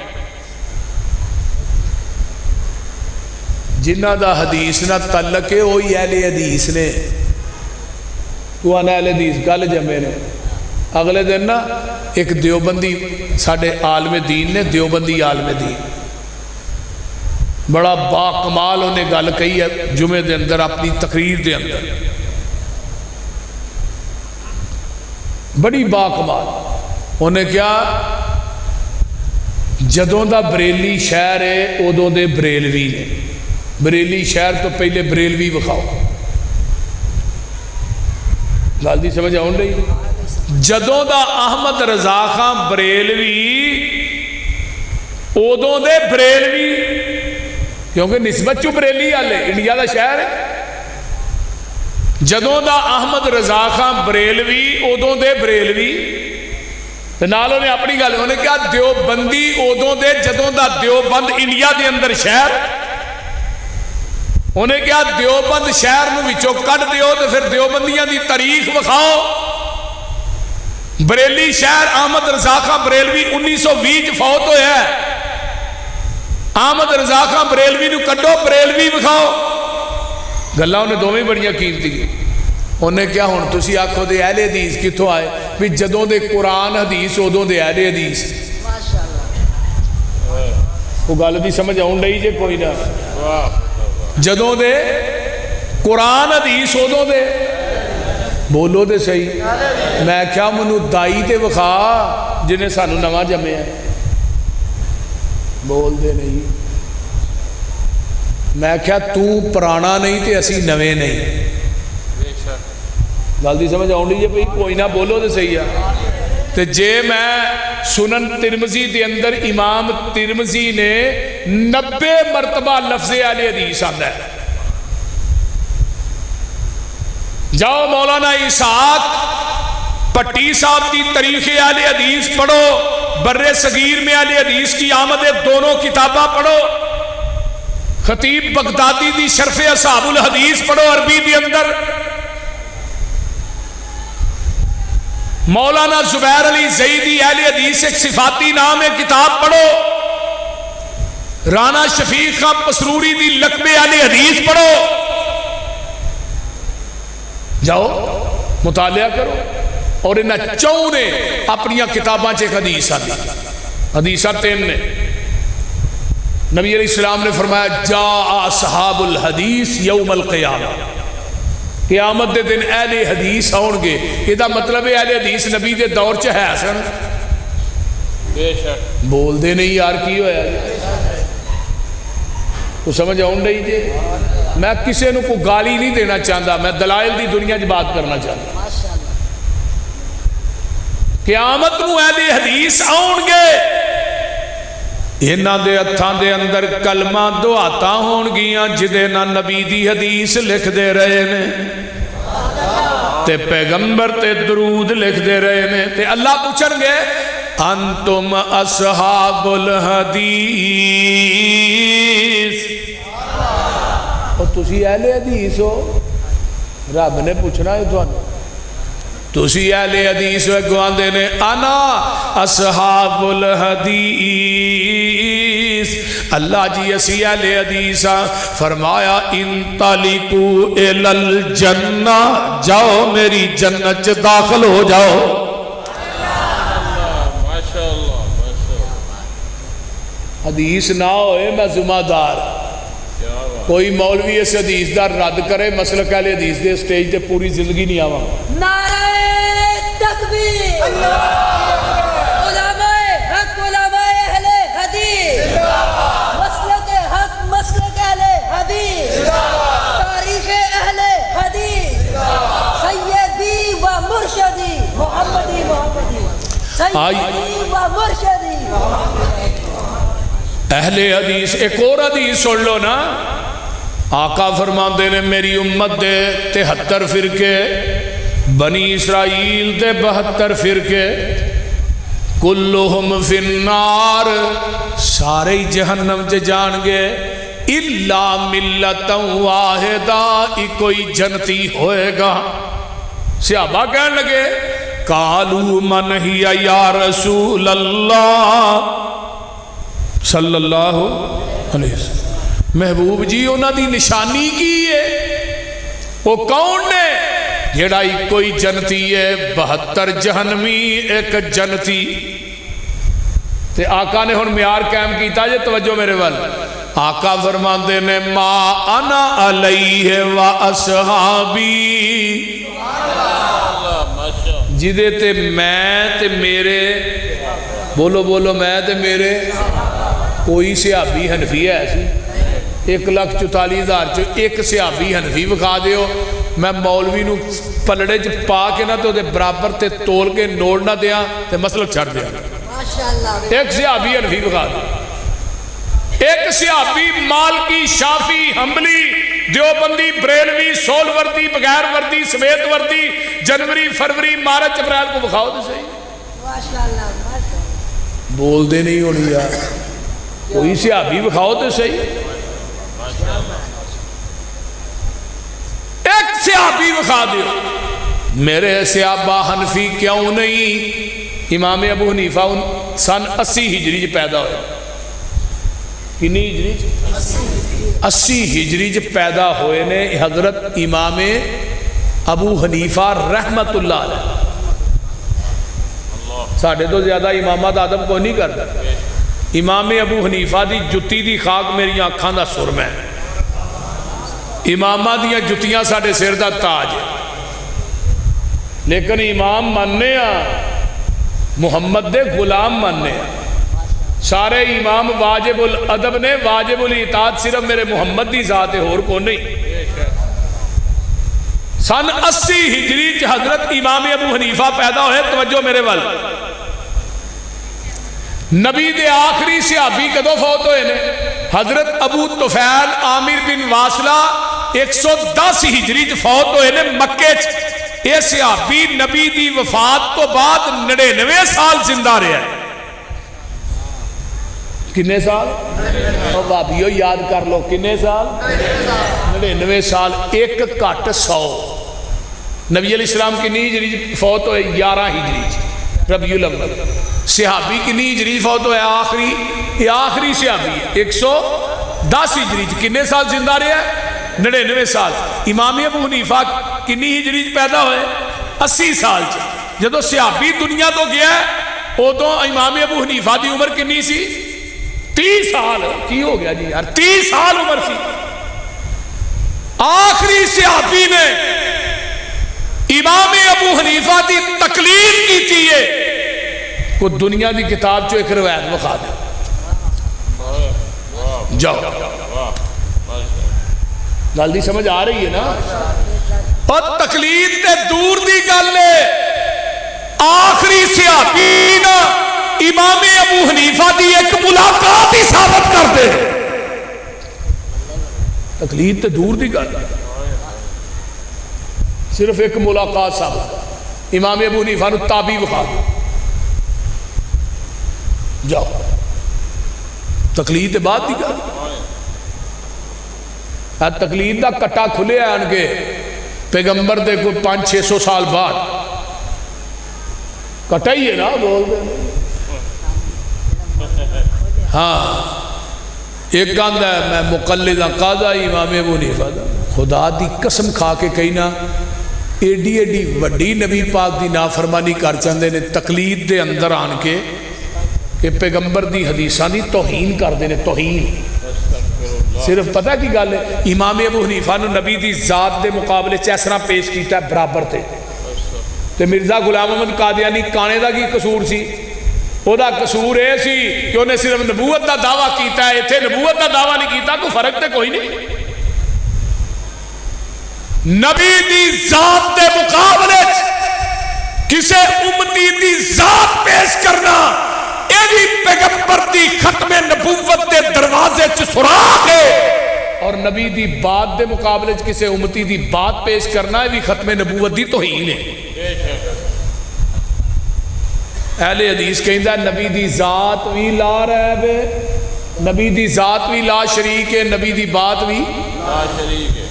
جنہ دا حدیث نہ تعلق ہے وہی اہل حدیث نے. تو آنا اہل حدیث گل جمے نے. اگلے دن نا ایک دیوبندی ساڈے عالم دین نے دیوبندی عالم دین بڑا با کمال انہیں گل کہی ہے جمعے دے اندر اپنی تقریر دے اندر بڑی با کمال. انہیں کیا جدوں دا بریلی شہر ہے ادوں دے بریلوی نے. بریلی شہر تو پہلے بریلوی وکھاؤ. گل دی سمجھ آن رہی؟ جدوں دا احمد رضا خان بریلوی ادوں دے بریلوی، کیونکہ نسبت چو بریلی والے انڈیا دا شہر ہے، جدوں دا احمد رضا خان بریلوی ادوں دے بریلوی، نال انہیں اپنی گل انہیں کیا دیوبندی ادوں دے جدوں دا دیوبند انڈیا دے اندر شہر، انہیں کیا دیوبند شہر نو وچوں کٹ دیو تو پھر دیوبندیاں دی تاریخ وکھاؤ۔ بریلی شہر احمد رضا خان بریلوی 1920 فوت ہویا ہے، احمد رضا خان بریلوی نو کڈو، بریلوی وکھاؤ۔ گلاں انہیں دوویں بڑیاں قیمتی، انہیں کیا ہن تسی آکھو دے اہل حدیث کتھوں آئے؟ بھی جدوں دے قرآن حدیث ادوں دے اہل حدیث۔ وہ گل دی سمجھ آن رہی جے کوئی نہ؟ جدوں دے قرآن حدیث ادوں دے، بولو دے صحیح۔ میں کیا منو دائی تے وکھا جنہیں سانو نواں جمے ہیں، بول دے نہیں۔ میں کیا تو پرانا نہیں تے اسی نویں نہیں، گل دی سمجھ آن رہی ہے بھئی کوئی نہ بولو تے صحیح ہے۔ تے جے میں سنن ترمذی دے اندر امام ترمذی نے 90 مرتبہ لفظ اہل حدیث آندا ہے، جاؤ مولانا اسحاق پٹی صاحب کی تاریخ اہل حدیث پڑھو، بر صغیر میں اہل حدیث کی آمد دونوں کتاباں پڑھو، خطیب بغدادی دی شرف اصحاب الحدیث پڑھو عربی دے اندر، مولانا زبیر علی زیدی اہل حدیث ایک صفاتی نام ہے کتاب پڑھو، رانا شفیق خان پسروری دی لقب اہل حدیث پڑھو، جاؤ مطالعہ کرو۔ اور انہاں چوں نے اپنی کتاباں چ حدیث آتی، حدیثاں 3 نے۔ نبی علیہ السلام نے فرمایا جاء اصحاب الحدیث یوم القیامہ، قیامت دے دن اہل حدیث آؤں گے۔ یہ دا مطلب ہے اہل حدیث نبی دے دور چ ہے سن، بے شک بول دے نہیں یار کی ہویا تو سمجھ آن رہی جی۔ میں کسی نو کو گالی نہیں دینا چاہتا، میں دلائل دی دنیا کی بات کرنا چاہتا۔ قیامت نو اہل حدیث آؤں گے، انہاں دے ہتھاں دے اندر کلمہ دعاتاں ہون گیاں جدے نہ نبی دی حدیث لکھ دے رہے نے تے پیغمبر تے درود لکھ دے رہے نے، تے اللہ پوچھن گے انتم اصحاب الحدیث، اور تسی اہل حدیث ہو؟ رب نے پوچھنا ہے تھانوں، تسی اہل حدیث ہو؟ گواندے نے انا اصحاب الحدیث، اللہ جی اسی اہل حدیث ہاں۔ فرمایا انطلقوا الی الجنہ، جاؤ میری جنت چ داخل ہو جاؤ۔ حدیث نہ ہوئے میں ذمہ دار، کوئی مولوی اس حدیث دا رد کرے مسلک اہل حدیث دے سٹیج تے پوری زندگی نہیں آواں۔ نعرہ تکبیر، علماء حق علماء اہل حدیث، مسلک حق مسلک اہل حدیث، تاریخ اہل حدیث، سیدی و مرشدی محمدی محمدی، سیدی و مرشدی اہل حدیث۔ ایک اور حدیث سن لو نا، آقا فرماندے نے میری امت دے 73 فرقے، بنی اسرائیل دے 72 فرقے، کلہم فی النار، سارے جہنم چ جان گے، الا ملتا واحدہ، کوئی جنتی ہوئے گا۔ صحابہ کہنے لگے قالوا من ہی یا رسول اللہ صلی اللہ علیہ وسلم، محبوب جی انہاں دی نشانی کی ہے؟ وہ کون نے؟ جڑا کوئی جنتی ہے، 72 جہنمی، ایک جنتی۔ تے آقا نے ہن معیار قائم کیتا جے، توجہ میرے وال۔ آقا فرماندے نے ما انا علیہ و اصحابی، جدے تے میں تے میرے، بولو بولو میں تے میرے، کوئی صحابی حنفی ہے ایسی 1,44,000 ایک صحابی حنفی بکھا دیو، میں مولوی نو پلڑے چ پا کے نہ تو دے برابر تے تول کے نوڑ نہ دیاں تے مسلک چھڑ دیاں. ماشاءاللہ. ایک صحابی حنفی بخا دے، ایک صحابی مالکی، شافی، حنبلی، دیوبندی، بریلوی، سول وردی، بغیر وردی، سمیت وردی، جنوری، فروری، مارچ، اپریل کو بخاؤ دے صحیح. ماشاءاللہ ماشاءاللہ. بول دے نہیں ہونی یار، کوئی صحابی بخاؤ تو صحیح. ایک صحابی بخا دے. میرے صحابہ حنفی کیوں نہیں؟ امام ابو حنیفہ سن 80 ہجری پیدا ہوئے. کنی ہجری؟ 80 ہجری پیدا ہوئے نے حضرت امام ابو حنیفہ رحمت اللہ علیہ. ساڑھے تو زیادہ امامات آدم کو نہیں کرتا. امام ابو حنیفہ دی جتی دی خاک میری آنکھاں دا سرم ہے. امامہ دیاں جتیاں ساڑھے سر دا تاج ہے. لیکن امام مننے محمد دے غلام مننے. سارے امام واجب الادب نے، واجب الاطاعت صرف میرے محمد دی ذات ہے اور کو نہیں. سن 80 ہجری حضرت امام ابو حنیفہ پیدا ہوئے. توجہ میرے وال، نبی دے آخری صحابی کدو فوت ہوئے نے؟ حضرت ابو طفیل عامر بن واصلہ 110 ہجری فوت ہوئے نے مکے چ. یہ صحابی نبی دی وفات تو بعد 99 سال زندہ رہے ہیں. کنے سال؟ اور بابیو یاد کر لو کنے سال؟ 99 سال. ایک کٹ 100. نبی علیہ السلام کی ہجری فوت ہوئے 11 ہجری ربیع الاول. صحابی کی ہجری فوت ہوئے آخری، یہ آخری صحابی ہے 110 ہجری. کنے سال زندہ رہے ہیں؟ 99 سال. امام ابو حنیفہ کنی ہجری پیدا ہوئے؟ 80 سال. جدو صحابی دنیا تو گیا ہے ادو امام ابو حنیفہ دی عمر کنی سی؟ 30 سال. کی ہو گیا جی یار، 30 سال عمر سی. آخری صحابی نے امام ابو حنیفہ دی تقلید کی چیئے کو دنیا دی کتاب جو ایک روایت بخا دے. جاؤ گل دی سمجھ آ رہی ہے نا؟ اور تقلید تے دور دی گل ہے. آخری صحابی نا امام ابو حنیفہ دی ایک ملاقات ہی ثابت کر دے. تقلید تے دور دی گل، صرف ایک ملاقات ثابت. امام ابو حنیفہ نو تابعی بخا دے. جاؤ تقلید بعد دی گل. تقلید دا کٹا کھلے آن کے پیغمبر دے کوئی 500-600 سال بعد کٹا ہی ہے نا بول دے. ہاں ایک گاندہ ہے میں مقلدہ قاضہ امام ابو حنیفہ دا. خدا دی قسم کھا کے کہیں نا ایڈی ایڈی وڈی نبی پاک دی نافرمانی کر چاندے نے تقلید دے اندر آن کے کہ پیغمبر دی حدیثاں دی توہین کر دینے. توہین صرف پتہ کی گل ہے امام ابو حنیفہ نے نبی دی ذات دے مقابلے چیسرا پیش کیتا ہے برابر تھے. تے مرزا غلام احمد قادیانی کانے دا کی قصور سی؟ او دا قصور اے سی کہ انہیں صرف نبوت دا دعویٰ کیتا ہے، ایتھے نبوت دا دعویٰ نہیں کیتا. کوئی فرق تے کوئی نہیں. نبی دی ذات دے مقابلے کسے امتی دی ذات پیش کرنا ایوی پیغمبر دی ختم نبوت دے دروازے چ سراغ ہے، اور نبی دی بات دے مقابلے کسے امتی دی بات پیش کرنا ایوی ختم نبوت دی توہین ہے. اہل حدیث کہندا نبی دی ذات بھی لا ریب ہے، نبی دی ذات بھی لا شریک ہے، نبی دی بات بھی لا شریک ہے.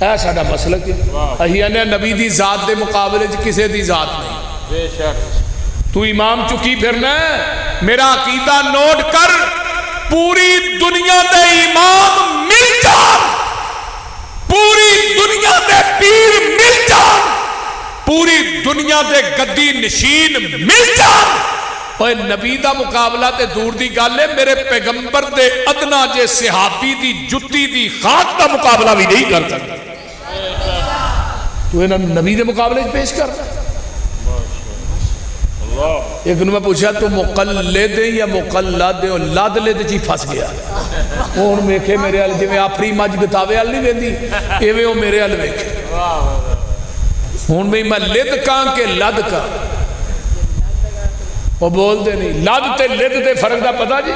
اے ساڈا مسلک ہے. اہی نے نبی دی ذات دے مقابلے کسے دی ذات نہیں. بے شک تو امام چکی پھرنا ہے. میرا عقیدہ نوٹ کر، پوری دنیا دے امام مل جان، پوری دنیا دے پیر مل جان، پوری دنیا دے گدی نشین مل جان، اور نبی دا مقابلہ تے دور دی گل ہے. میرے پیغمبر دے ادنا جے صحابی دی جتی دی خاک دا مقابلہ بھی نہیں کر سکتا. تو انہاں نبی دے مقابلے پیش کر. ایک نے میں پوچھا تو مقلد یا مقلد لد لد چی پھنس گیا. ہوں ویکھے میرے وال جی آفری مجھ گتاوے وال نہیں ویندی ایویں وہ میرے وال ویکھے ہوں بھی میں لد کہاں کہ لد کا وہ بولتے نہیں لد تے لد تے فرق دا پتا جی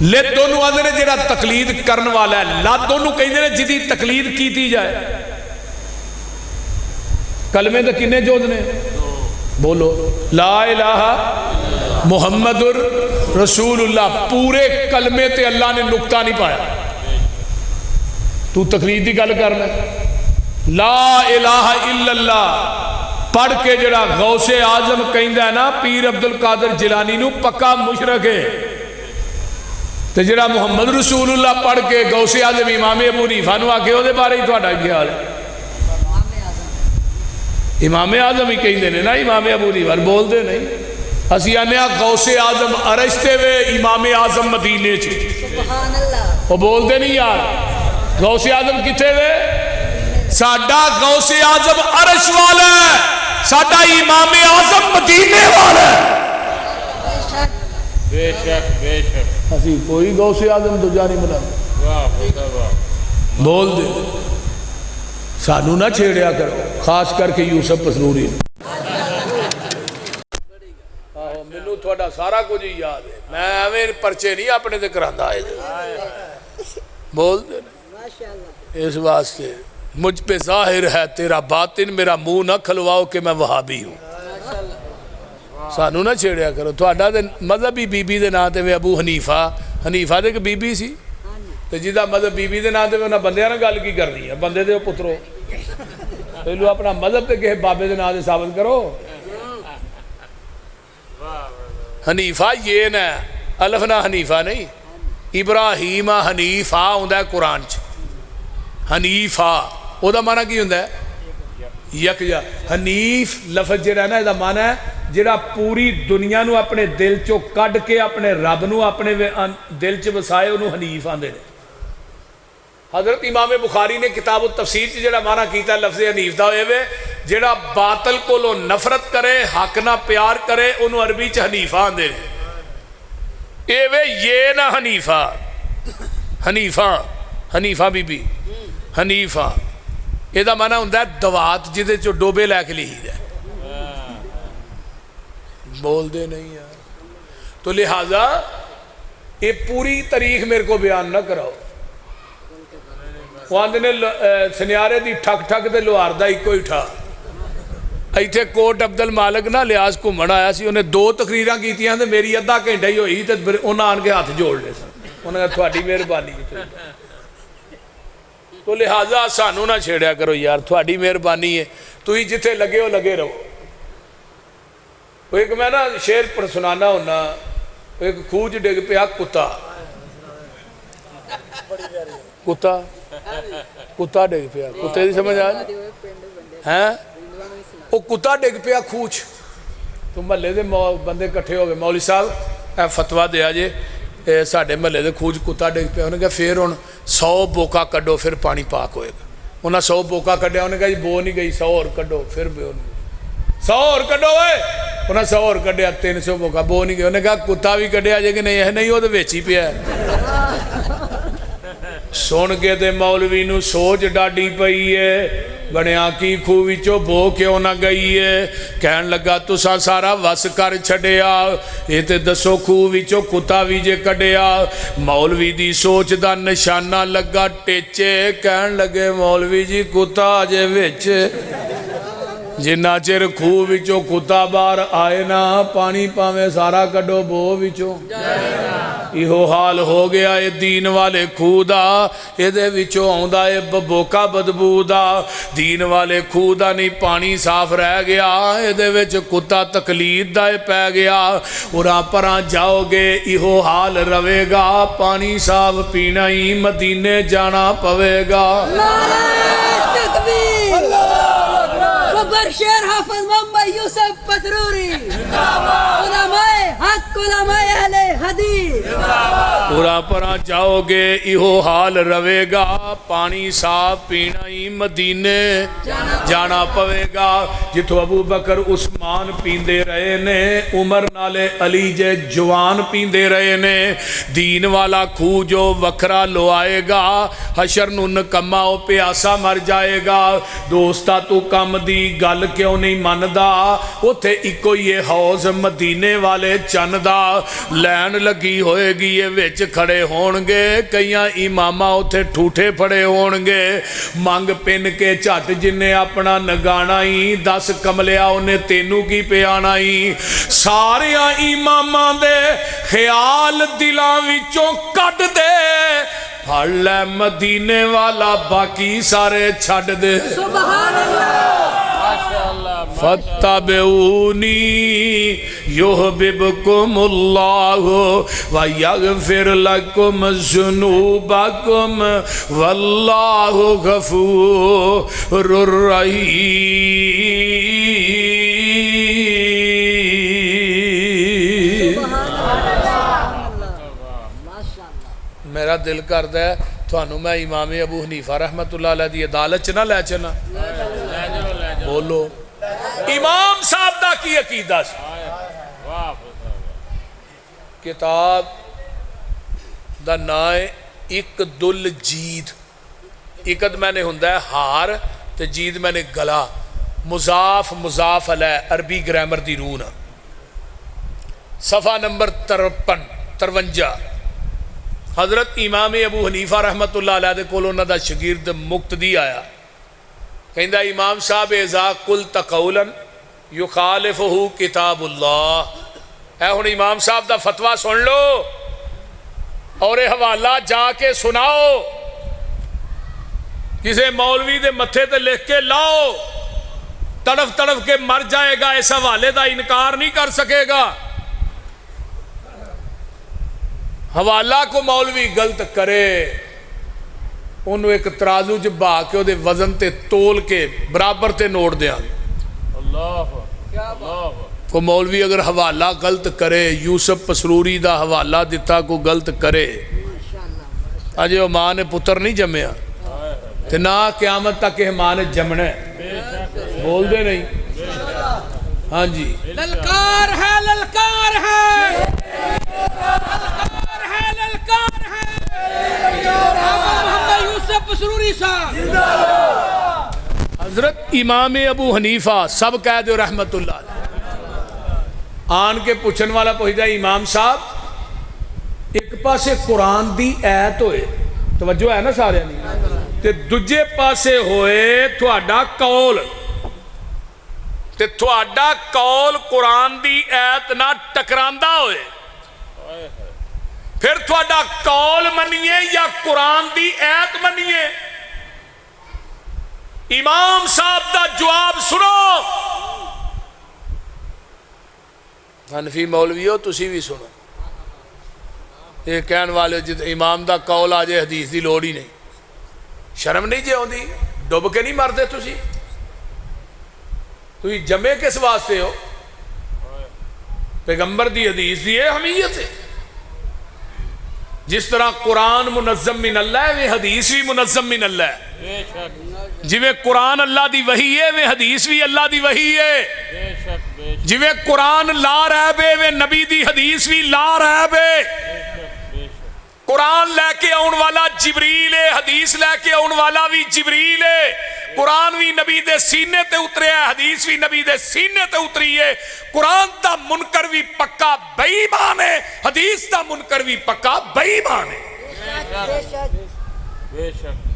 لد دونوں آدھے نے جڑا تقلید کرن والا ہے لد دونوں کہیں نے جدی تقلید کیتی جائے کلمے تو کنے جوز نے بولو لا الہ محمد رسول اللہ پورے کلمے تے اللہ نے نقطہ نہیں پایا تو تقلید دی گل کرنا لا الہ الا اللہ پڑھ کے جڑا غوث اعظم کہندا ہے نا پیر عبد القادر جیلانی نو پکا مشرک ہے تے جڑا محمد رسول اللہ پڑھ کے غوث اعظم امام ابو حنیفہ نو آکھے او دے بارے تہاڈا خیال ہے امام اعظم ہی کہندے نے نا امام ابو حنیفہ بول دے نہیں اسی آنے غوث اعظم عرش تے وے امام اعظم مدینے چ سبحان اللہ وہ بول دے نہیں یار غوث اعظم کتے وے ساڈا غوث اعظم عرش والا ہے ساڈا امام اعظم مدینے والا ہے بے شک بے شک اسی کوئی غوث اعظم دوجا نہیں بنا بول دے سانو نہ چھیڑیا کرو خاص کر کے یوسف پسروری مینوں تھوڑا سارا کچھ ہی یاد ہے میں ایویں پرچے نہیں اپنے تے کراندا ہے بول دے ماشاءاللہ اس واسطے مجھ پہ ظاہر ہے تیرا باطن میرا منہ نہ کھلواؤ کہ میں وہابی ہوں سانو نہ چھیڑیا کرو تھوڑا دے مذہبی بی بی دے نام تے ابو حنیفہ حنیفہ دے کہ بی بی سی تے جیدہ مذہب بی بی دے نام تے انہاں بندے نہ گل کی کرنی ہے بندے دے پترو پہلو اپنا مذہب تے کہ بابے دے نام تے ثابت کرو حنیفہ یہ نہ الف نہ حنیفہ نہیں ابراہیم حنیفہ ہوندہ ہے قرآن چ حنیفہ او دا معنی کی ہوندہ ہے یکجا حنیف لفظ جڑا نا دا معنی ہے جڑا پوری دنیا نو اپنے دل چو کڈ کے اپنے رب نو اپنے دل چ وسائے انہوں حنیف آندے نے حضرت امام بخاری نے کتاب التفسیر چ جڑا معنی کیتا لفظ حنیف دا ہوئے وے جڑا باطل کولو نفرت کرے حق نہ پیار کرے انہوں عربی چ حنیفہ آندے نے اے وے یہ نہ حنیفہ حنیفہ حنیفہ بی بی حنیفہ یہ دا معنی ہوندہ ہے دوات جدے جو ڈوبے لے کے لہی دے بول دے نہیں یار تو لہٰذا یہ پوری تاریخ میرے کو بیان نہ کراؤ وہ آندے نے سنیارے دی ٹھک ٹھک دے لوہار دا ایک کوئی ٹھا ایتھے کوٹ عبد المالک نہ لیاز کو مڑا آیا سی انہیں 2 تقریراں کیتی ہیں میری ادھا گھنٹہ ہی ہوئی تے انہاں آن کے ہاتھ جوڑ لے سن انہوں نے تھوڑی مہربانی تو لہٰذا سانو نہ چھیڑیا کرو یار تھوڑی مہربانی ہے تو ہی جتھے لگے ہو لگے رہو ایک میں نا شعر پر سنانا ہونا ایک کھوج ڈگ پیا کتا کتا کتا ڈگ پیا کتے دی سمجھ آج ہیں وہ کتا ڈگ پیا کھوج تو محلے دے بندے کٹھے ہو گئے مولوی صاحب اے فتوہ دیا جے ساڑھے محلے دے کھوج کتا ڈگ پیا انہوں نے کہا پھر 100 بوکا کڈو پھر پانی پاک ہوئے گا انہوں نے 100 بوکا کڈیا انہوں نے کہا جی بو نہیں گئی 100 اور کڈو پھر بھی 100 اور کڈو ہوئے انہوں نے 100 اور کڈیا 300 بوکا بو نہیں گئی انہوں نے کہا کتا بھی کڈیا جے کہ نہیں ہے نہیں وہ تو ویچی پیا ہے سن کے تے مولوی نو سوچ ڈاڈی پئی ہے بنیا کی خووی چو بو کیوں نہ گئی ہے کہن لگا تسا سارا وس کر چھڑیا یہ تے دسو خووی چو کتا بھی جے کڈیا مولوی دی سوچ دا نشانہ لگا ٹیچے کہن لگے مولوی جی کتا جے ویچے جنہ چر خوہ وچوں کتا بار آئے نا پانی پاویں سارا کڈو بو وچوں ایہو حال ہو گیا اے دین والے خوہ دا اے دے وچوں آندا اے ببوکا بدبو دا دین والے خوہ دا نہیں پانی صاف رہ گیا اے دے وچ کتا تقلید دا اے پہ گیا اُراں پراں جاؤ گے ایہو حال روے گا پانی صاف پینا ہی مدینے جانا پوے گا شیر حافظ محمد یوسف پتروری علماء حق حق علماء اہل حدیث پورا پرا جاؤ گے ایہو حال روے گا پانی صاف پینا ہی مدینے جانا پوے گا جتو ابو بکر عثمان پیندے رہے نے عمر نالے علی جے جوان پیندے رہے نے دین والا کھو جو وکھرا لو آئے گا حشر نو نکما او پیاسا مر جائے گا دوستا تو کم دی گل کیوں نہیں ماندا اوتھے اکو یہ حوض مدینے والے چندا لین لگی ہوئے گی یہ وچ کھڑے ہونگے کئیاں امامہ اوتھے ٹھوٹے پھڑے ہونگے مانگ پن کے چٹ جنہیں اپنا نگانا ہی 10 کملیا انہیں تینو کی پیانا ہی سارے امامہ دے خیال دلاں وچوں کٹ دے پھڑ لے مدینے والا باقی سارے چھڑ دے سبحان اللہ فاتبعونی یحببکم اللہ ویغفر لکم ذنوبکم واللہ غفور الرحیم میرا دل کردا ہے تھانوں میں امام ابو حنیفہ رحمت اللہ علیہ دی عدالت نہ لے چلا بولو امام صاحب دا کی عقیدہ سی کتاب دا نائے اقد الجید اقد میں نے ہندہ ہے ہار تے جید میں نے گلا مضاف مضاف علیہ عربی گرامر دی رونا صفحہ نمبر 53 حضرت امام ابو حنیفہ رحمت اللہ علیہ دے کول انہاں دا شاگرد مقتدی آیا کہندا امام صاحب اذا قلت قولا یخالفہ کتاب اللہ اے ہن امام صاحب دا فتویٰ سن لو اور یہ حوالہ جا کے سناؤ کسے مولوی دے متھے تے لکھ کے لاؤ تڑف تڑف کے مر جائے گا اس حوالے دا انکار نہیں کر سکے گا حوالہ کو مولوی غلط کرے انہوں ایک ترازو جبا کے دے وزن تے تول کے برابر تے نوٹ دیا کو مولوی اگر حوالہ غلط کرے یوسف پسروری دا حوالہ دیتا کو غلط کرے آجے وہ ماں نے پتر نہیں جمعیا تے نہ قیامت تک کہ ماں نے جمنے بول دے نہیں ہاں جی للکار ہے للکار ہے للکار ہے محمد یوسف پسروری صاحب حضرت امام ابو حنیفہ سب کہہ دے رحمت اللہ علیہ آن کے پوچھن والا پوچھتا ہے امام صاحب ایک پاسے قرآن دی ایت ہوئے توجہ ہے نا سارے نہیں تے دجے پاسے ہوئے تھوڑا قول تے تھوڑا قول قرآن دی ایت نہ ٹکراندہ ہوئے پھر تھوڑا قول منیے یا قرآن دی ایت منیے امام صاحب دا جواب سنو حنفی مولویو تسی بھی سنو یہ کہن والے جت امام دا قول آجے حدیث دی لوڑی نہیں شرم نہیں جے ہوندی ڈوب کے نہیں مردے تسی تو یہ جمع کس واسطے ہو پیغمبر دی حدیث دی اہمیت ہے جس طرح قرآن منظم من اللہ ہے وہ حدیث بھی منظم من اللہ ہے جی میں قرآن اللہ دی وحی ہے وہ حدیث بھی اللہ دی وحی ہے جی میں قرآن لا ریب ہے وہ نبی دی حدیث بھی لا ریب ہے قرآن لے کے آن والا جبریل ہے حدیث لے کے آن والا بھی جبریل ہے قرآن بھی نبی دے سینے تے اترے ہے حدیث بھی نبی دے سینے تے اتری ہے قرآن دا منکر بھی پکا بے ایمان ہے حدیث دا منکر بھی پکا بے ایمان ہے بے شک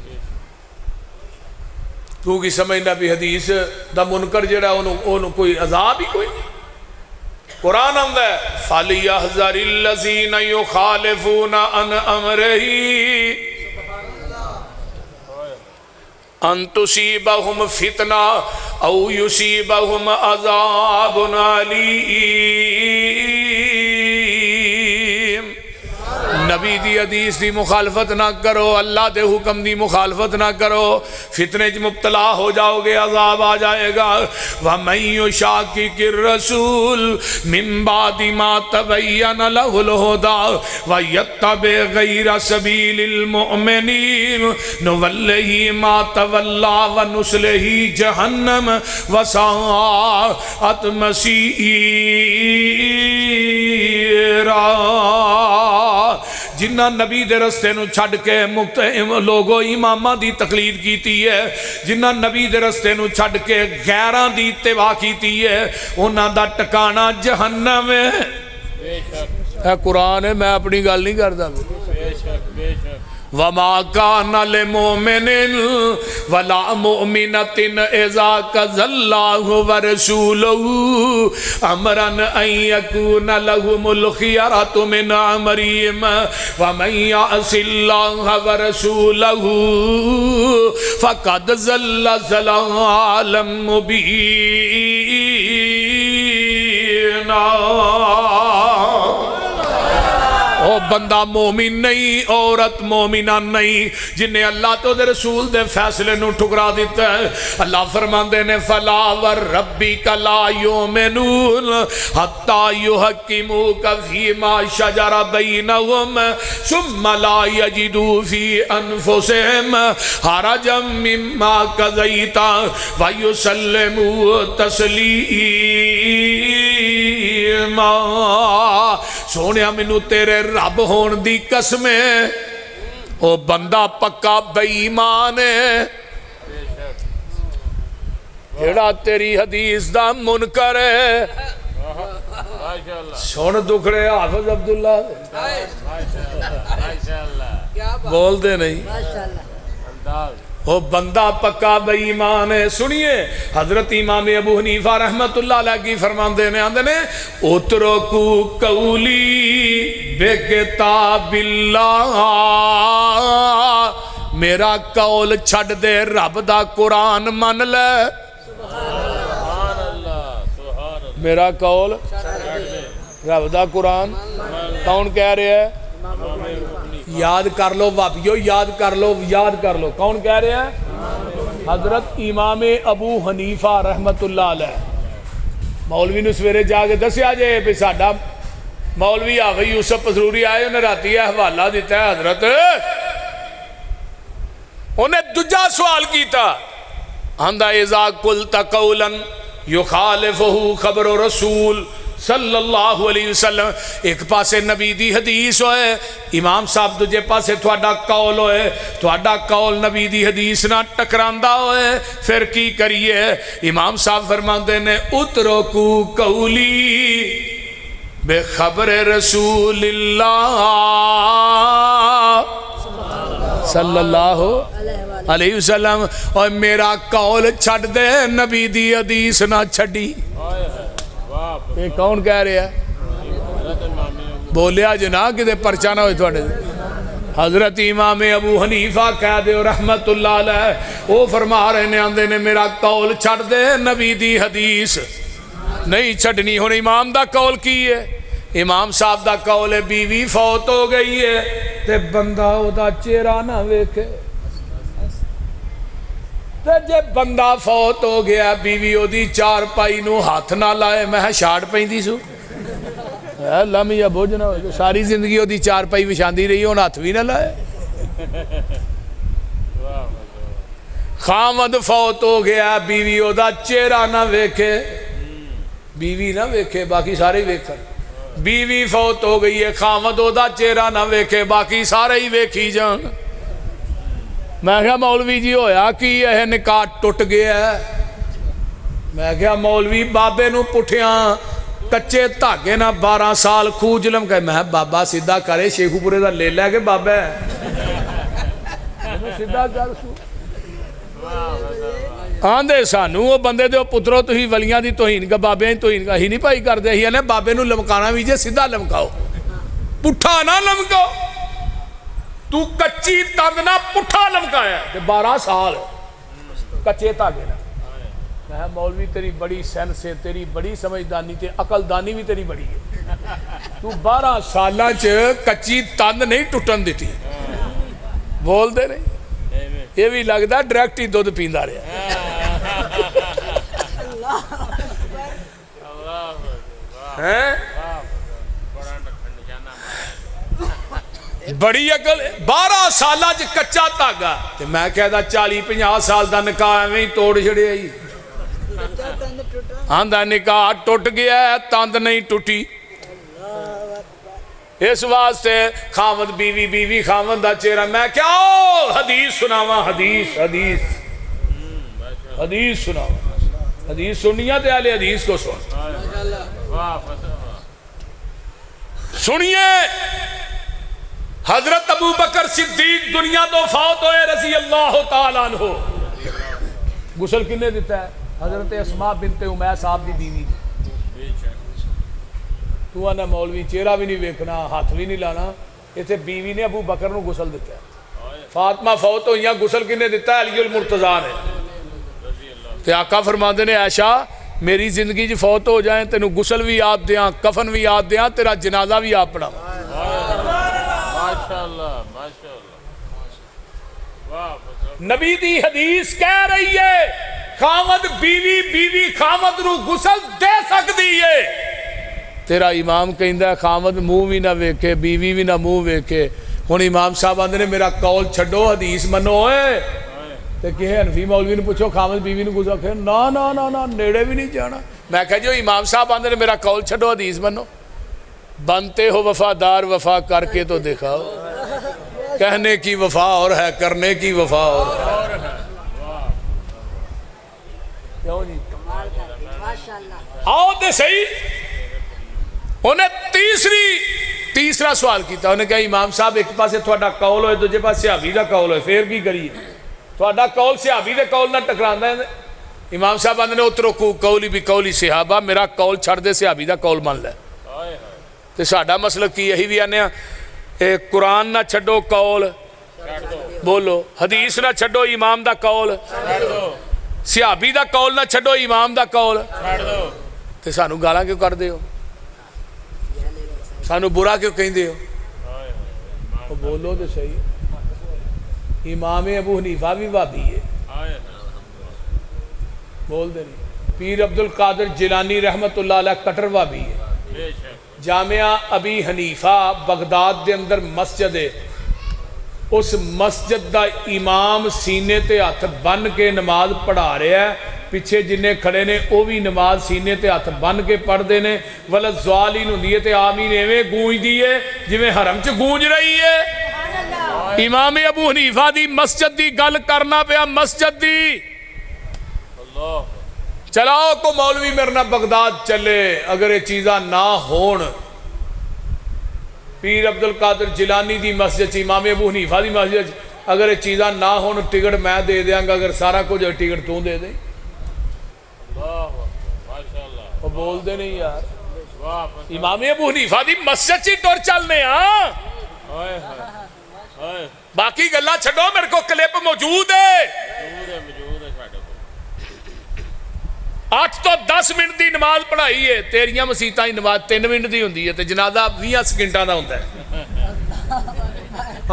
تو کی سمجھنا بھی حدیث دا منکر جڑا انہوں کوئی عذاب ہی کوئی قرآن ہم ہے فَلْيَحْذَرِ الَّذِينَ يُخَالِفُونَ عَنْ أَمْرِهِ ان تصیبہم فتنہ او یصیبہم عذاب علیم نبی دی حدیث دی مخالفت نہ کرو، اللہ دے حکم دی مخالفت نہ کرو، فتنے چ مبتلا ہو جاؤ گے، عذاب آ جائے گا۔ وَمَن يُشَاقِقِ الرَّسُولَ مِن بَعْدِ مَا تَبَيَّنَ لَهُ الْهُدَىٰ وَيَتَّبِعْ غَيْرَ سَبِيلِ الْمُؤْمِنِينَ نُوَلِّهِ مَا تَوَلَّىٰ وَنُصْلِهِ جَهَنَّمَ وَسَاءَتْ مَصِيرًا۔ جنہ نبی دے رستے نو چھڑ کے لوگوں امامہ دی تقلید کیتی ہے، جنہ نبی دے رستے نو چھڑ کے غیران دی اتباع کیتی ہے، انہاں دا ٹکانہ جہنم ہے۔ اے قرآن ہے، میں اپنی گل نہیں کردا۔ وَمَا كَانَ لِمُؤْمِنٍ وَلَا مُؤْمِنَةٍ إِذَا قَضَى اللَّهُ وَرَسُولُهُ أَمْرًا أَن يَكُونَ لَهُمُ الْخِيَرَةُ مِنْ أَمْرِهِمْ وَمَن يَعْصِ اللَّهَ وَرَسُولَهُ فَقَدْ ضَلَّ ضَلَالًا مُبِينًا۔ او بندہ مومن نہیں، عورت مومنہ نہیں، جنہیں اللہ تو دے رسول دے فیصلے نو ٹھکرا دیتا ہے۔ اللہ فرماندے نے فَلَا وَرَبِّكَ لَا يُؤْمِنُونَ حَتَّى يُحَكِّمُوكَ فِيمَا شَجَرَ بَيْنَهُمْ ثُمَّ لَا يَجِدُوا فِي أَنفُسِهِمْ حَرَجًا مِّمَّا قَضَيْتَ وَيُسَلِّمُوا تَسْلِيمًا۔ سونیا مینوں تیرے رب ہون دی قسم ہے، او بندہ پکا بے ایمان ہے جیڑا تیری حدیث دا منکر ہے۔ سن دکھڑے حافظ عبداللہ بول دے نہیں، وہ بندہ پکا بے ایمان ہے۔ سنیے حضرت امام ابو حنیفہ رحمت اللہ علیہ کی فرماندے نے آندے نے اترکو قولی بے کتاب اللہ، میرا قول چھڑ دے رب دا قرآن من لے۔ میرا قول رب دا قرآن کون کہہ رہے ہیں؟ یاد کر لو واپیو، یاد کر لو، یاد کر لو، کون کہہ رہے ہیں؟ حضرت امام ابو حنیفہ رحمت اللہ علیہ۔ مولوی نے سویرے جا کے دسیا جے پہ ساڈا مولوی آوی یوسف پسروری آئے، انہیں راتی ہے حوالہ دیتا ہے حضرت، انہیں دجا سوال کیتا اندہ اذا قلت قولا یخالفہ خبر رسول صلی اللہ علیہ وسلم، ایک پاسے نبی دی حدیث ہوئے، امام صاحب دجے پاسے تھوڑا قول ہوئے، تھوڑا قول نبی دی حدیث نہ ٹکراندہ ہوئے، پھر کی کریے؟ امام صاحب فرماندے نے اترکو قولی بے خبر رسول اللہ صلی اللہ علیہ وسلم، اور میرا قول چھڑ دے نبی دی حدیث نہ چھڑی۔ یہ کون کہہ رہے ہیں؟ بولیا جناب کہ پرچہ نہ ہوئے تھوڑے۔ حضرت امام ابو حنیفہ کہہ دے رحمت اللہ علیہ، وہ فرما رہے نے آندے نے میرا قول چھڑ دے نبی دی حدیث نہیں چھڑنی۔ ہن امام دا قول کی ہے؟ امام صاحب دا قول ہے بیوی فوت ہو گئی ہے تے بندہ او دا چہرہ نہ ویکھے، جے بندہ فوت ہو گیا بیوی او دی چار پائی نو ہاتھ نہ لائے، میں شاڑ پہندی سو اللہ میاں بوجھ نہ ہوئے، ساری زندگی او دی چار پائی وشاندی رہی، ان ہاتھ بھی نہ لائے۔ خامد فوت ہو گیا بیوی او دا چہرہ نہ ویکھے، بیوی نہ ویکھے باقی سارے ویکھن، بیوی فوت ہو گئی ہے خامد او دا چہرہ نہ ویکھے باقی سارے ہی ویکھی جان۔ میں کہا مولوی جی ہویا کہ یہ نکاح ٹوٹ گیا ہے؟ میں کہا مولوی بابے نو پٹھیاں کچے دھاگے نہ 12 سال خوجلم کہے، میں بابا سیدھا کرے شیخو پورے دا لے لے کے بابا ہے سیدھا کر سو آندے سانو وہ بندے دے پترو تو ہی ولیاں دی توہین کا بابے ہیں توہین کا ہی نہیں پائی کر دے ہی ہے بابے نو لمکانا بھی جے سیدھا لمکاؤ، پٹھا نہ لمکاؤ، تو کچی تندنا پٹھا لمکایا ہے 12 سال کچے تاگے نا۔ میں مولوی تیری بڑی سینس ہے، تیری بڑی سمجھدانی تے عقل دانی بھی تیری بڑی ہے، تو 12 سالاں چ کچی تند نہیں ٹوٹن دیتی بول دے نہیں یہ بھی لگتا ڈائریکٹ ہی دودھ پیندا رہا بڑی عقل 12 سالاں چ کچا دھاگا تے میں کہدا 40-50 سال دا نکاح ایویں ہی توڑ چھڑیا ہی آندا نکاح ٹوٹ گیا ہے تند نہیں ٹوٹی اس واسطے خاوند بیوی بیوی خاوند دا چہرہ میں کیا حدیث سناواں حدیث سناواں حدیث سنیا تے اہل حدیث کو سنیے حضرت ابو بکر صدیق دنیا تو فوت ہوئے رضی اللہ تعالیٰ عنہ غسل کنے دیتا ہے حضرت اسماء بنت امیس صاحب دی بیوی تو آنا مولوی چہرہ بھی نہیں ویکھنا ہاتھ بھی نہیں لانا اسے بیوی نے ابو بکر نو غسل دیتا ہے فاطمہ فوت ہوئی غسل کنے دیتا ہے علی المرتضیٰ نے تے آقا فرماندے نے عائشہ میری زندگی جی فوت ہو جائیں تینوں غسل بھی یاد دیاں کفن بھی یاد دیاں تیرا جنازہ بھی آپ پڑھا نبی دی حدیث کہہ رہی ہے خامد بیوی بیوی خامد رو غسل دے سکتی ہے تیرا امام کہندا ہے خامد منہ بھی نہ ویکھے بیوی بھی نہ منہ ویکھے ہن امام صاحب آندے نے میرا قول چھڈو حدیث منو اے تے کہ حنفی مولوی نے پوچھو خامد بیوی نے غسل کہ نا نا نا نا نیڑے بھی نہیں جانا میں کہا جو امام صاحب آندے نے میرا قول چھڈو حدیث منو بنتے ہو وفادار وفا کر کے تو دکھاؤ کہنے کی وفا اور ہے کرنے کی وفا اور ہے کیوں جی آؤ دے صحیح انہیں تیسرا سوال کیتا انہیں کہا امام صاحب ایک پاسے تھوڑا قول ہوئے دوجہ پاس صحابی دا قول ہوئے پھر کی کریے تھوڑا قول صحابی دے قول نہ ٹکراندہ ہے امام صاحب آندھے نے اترکو قولی بھی قولی صحابہ میرا قول چھڑ دے صحابی دا قول مان لے تو ساڑھا مسلک کی یہی بھی آنے قرآن نہ چھڑو قول بولو حدیث نہ چھڑو امام دا قول صحابی دا قول نہ چھڑو امام دا قول تو سانو گالاں کیوں کر دے ہو سانو برا کیوں کہیں دے ہو بولو تو صحیح امام ابو حنیفہ بھی وہابی ہے بول دے نہیں پیر عبدالقادر جیلانی رحمت اللہ علیہ کٹر وہابی ہے جامعہ ابی حنیفہ بغداد دے اندر مسجد ہے اس مسجد دا امام سینے تے ہاتھ بن کے نماز پڑھا رہا ہے پیچھے جنہیں کھڑے نے وہ بھی نماز سینے تے ہاتھ بن کے پڑھ دے نے وَلَزْوَالِينُ ہوندی تے آمین ایویں گونج دیئے جویں حرم چ گونج رہی ہے امام ابو حنیفہ دی مسجد دی گل کرنا پیا مسجد دی چلاؤ کو مولوی مرنا بغداد چلے اگر یہ چیزاں نہ ہون پیر عبدالقادر جیلانی دی مسجد امام ابو حنیفہ دی مسجد اگر یہ چیزاں نہ ہون ٹکٹ میں دے دیاں گا اگر سارا کچھ ٹکٹ تو دے دیں وہ بول دے نہیں یار امام ابو حنیفہ دی مسجد چی ٹور چلنے ہاں باقی گلہ چھڑو میرے کو کلپ موجود ہے 8 تو 10 منٹ دی نماز پڑھائی ہے تیریاں مسیطہ ہی نماز 3 منٹ دی ہوندی ہے تے جنازہ 20 سکنٹاں دا ہوندہ ہے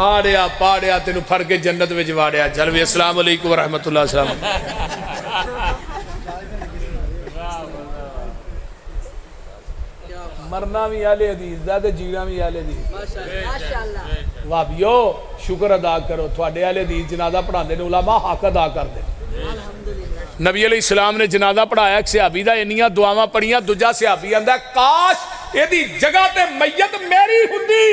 آڑیا پاڑیا تینو پھڑ کے جنت میں جواڑیا جلوی السلام علیکم ورحمت اللہ السلام مرنا بھی آلے حدیث دا تے جینا بھی آلے حدیث وابیو شکر ادا کرو تھوڑے آلے حدیث جنازہ پڑھا دے علماء حق ادا کر دے نبی علیہ السلام نے جنازہ پڑھایا ایک صحابی دا انیاں دعاواں پڑھیاں دوجا صحابی آندہ ہے کاش یہ دی جگہ تے میت میری ہوندی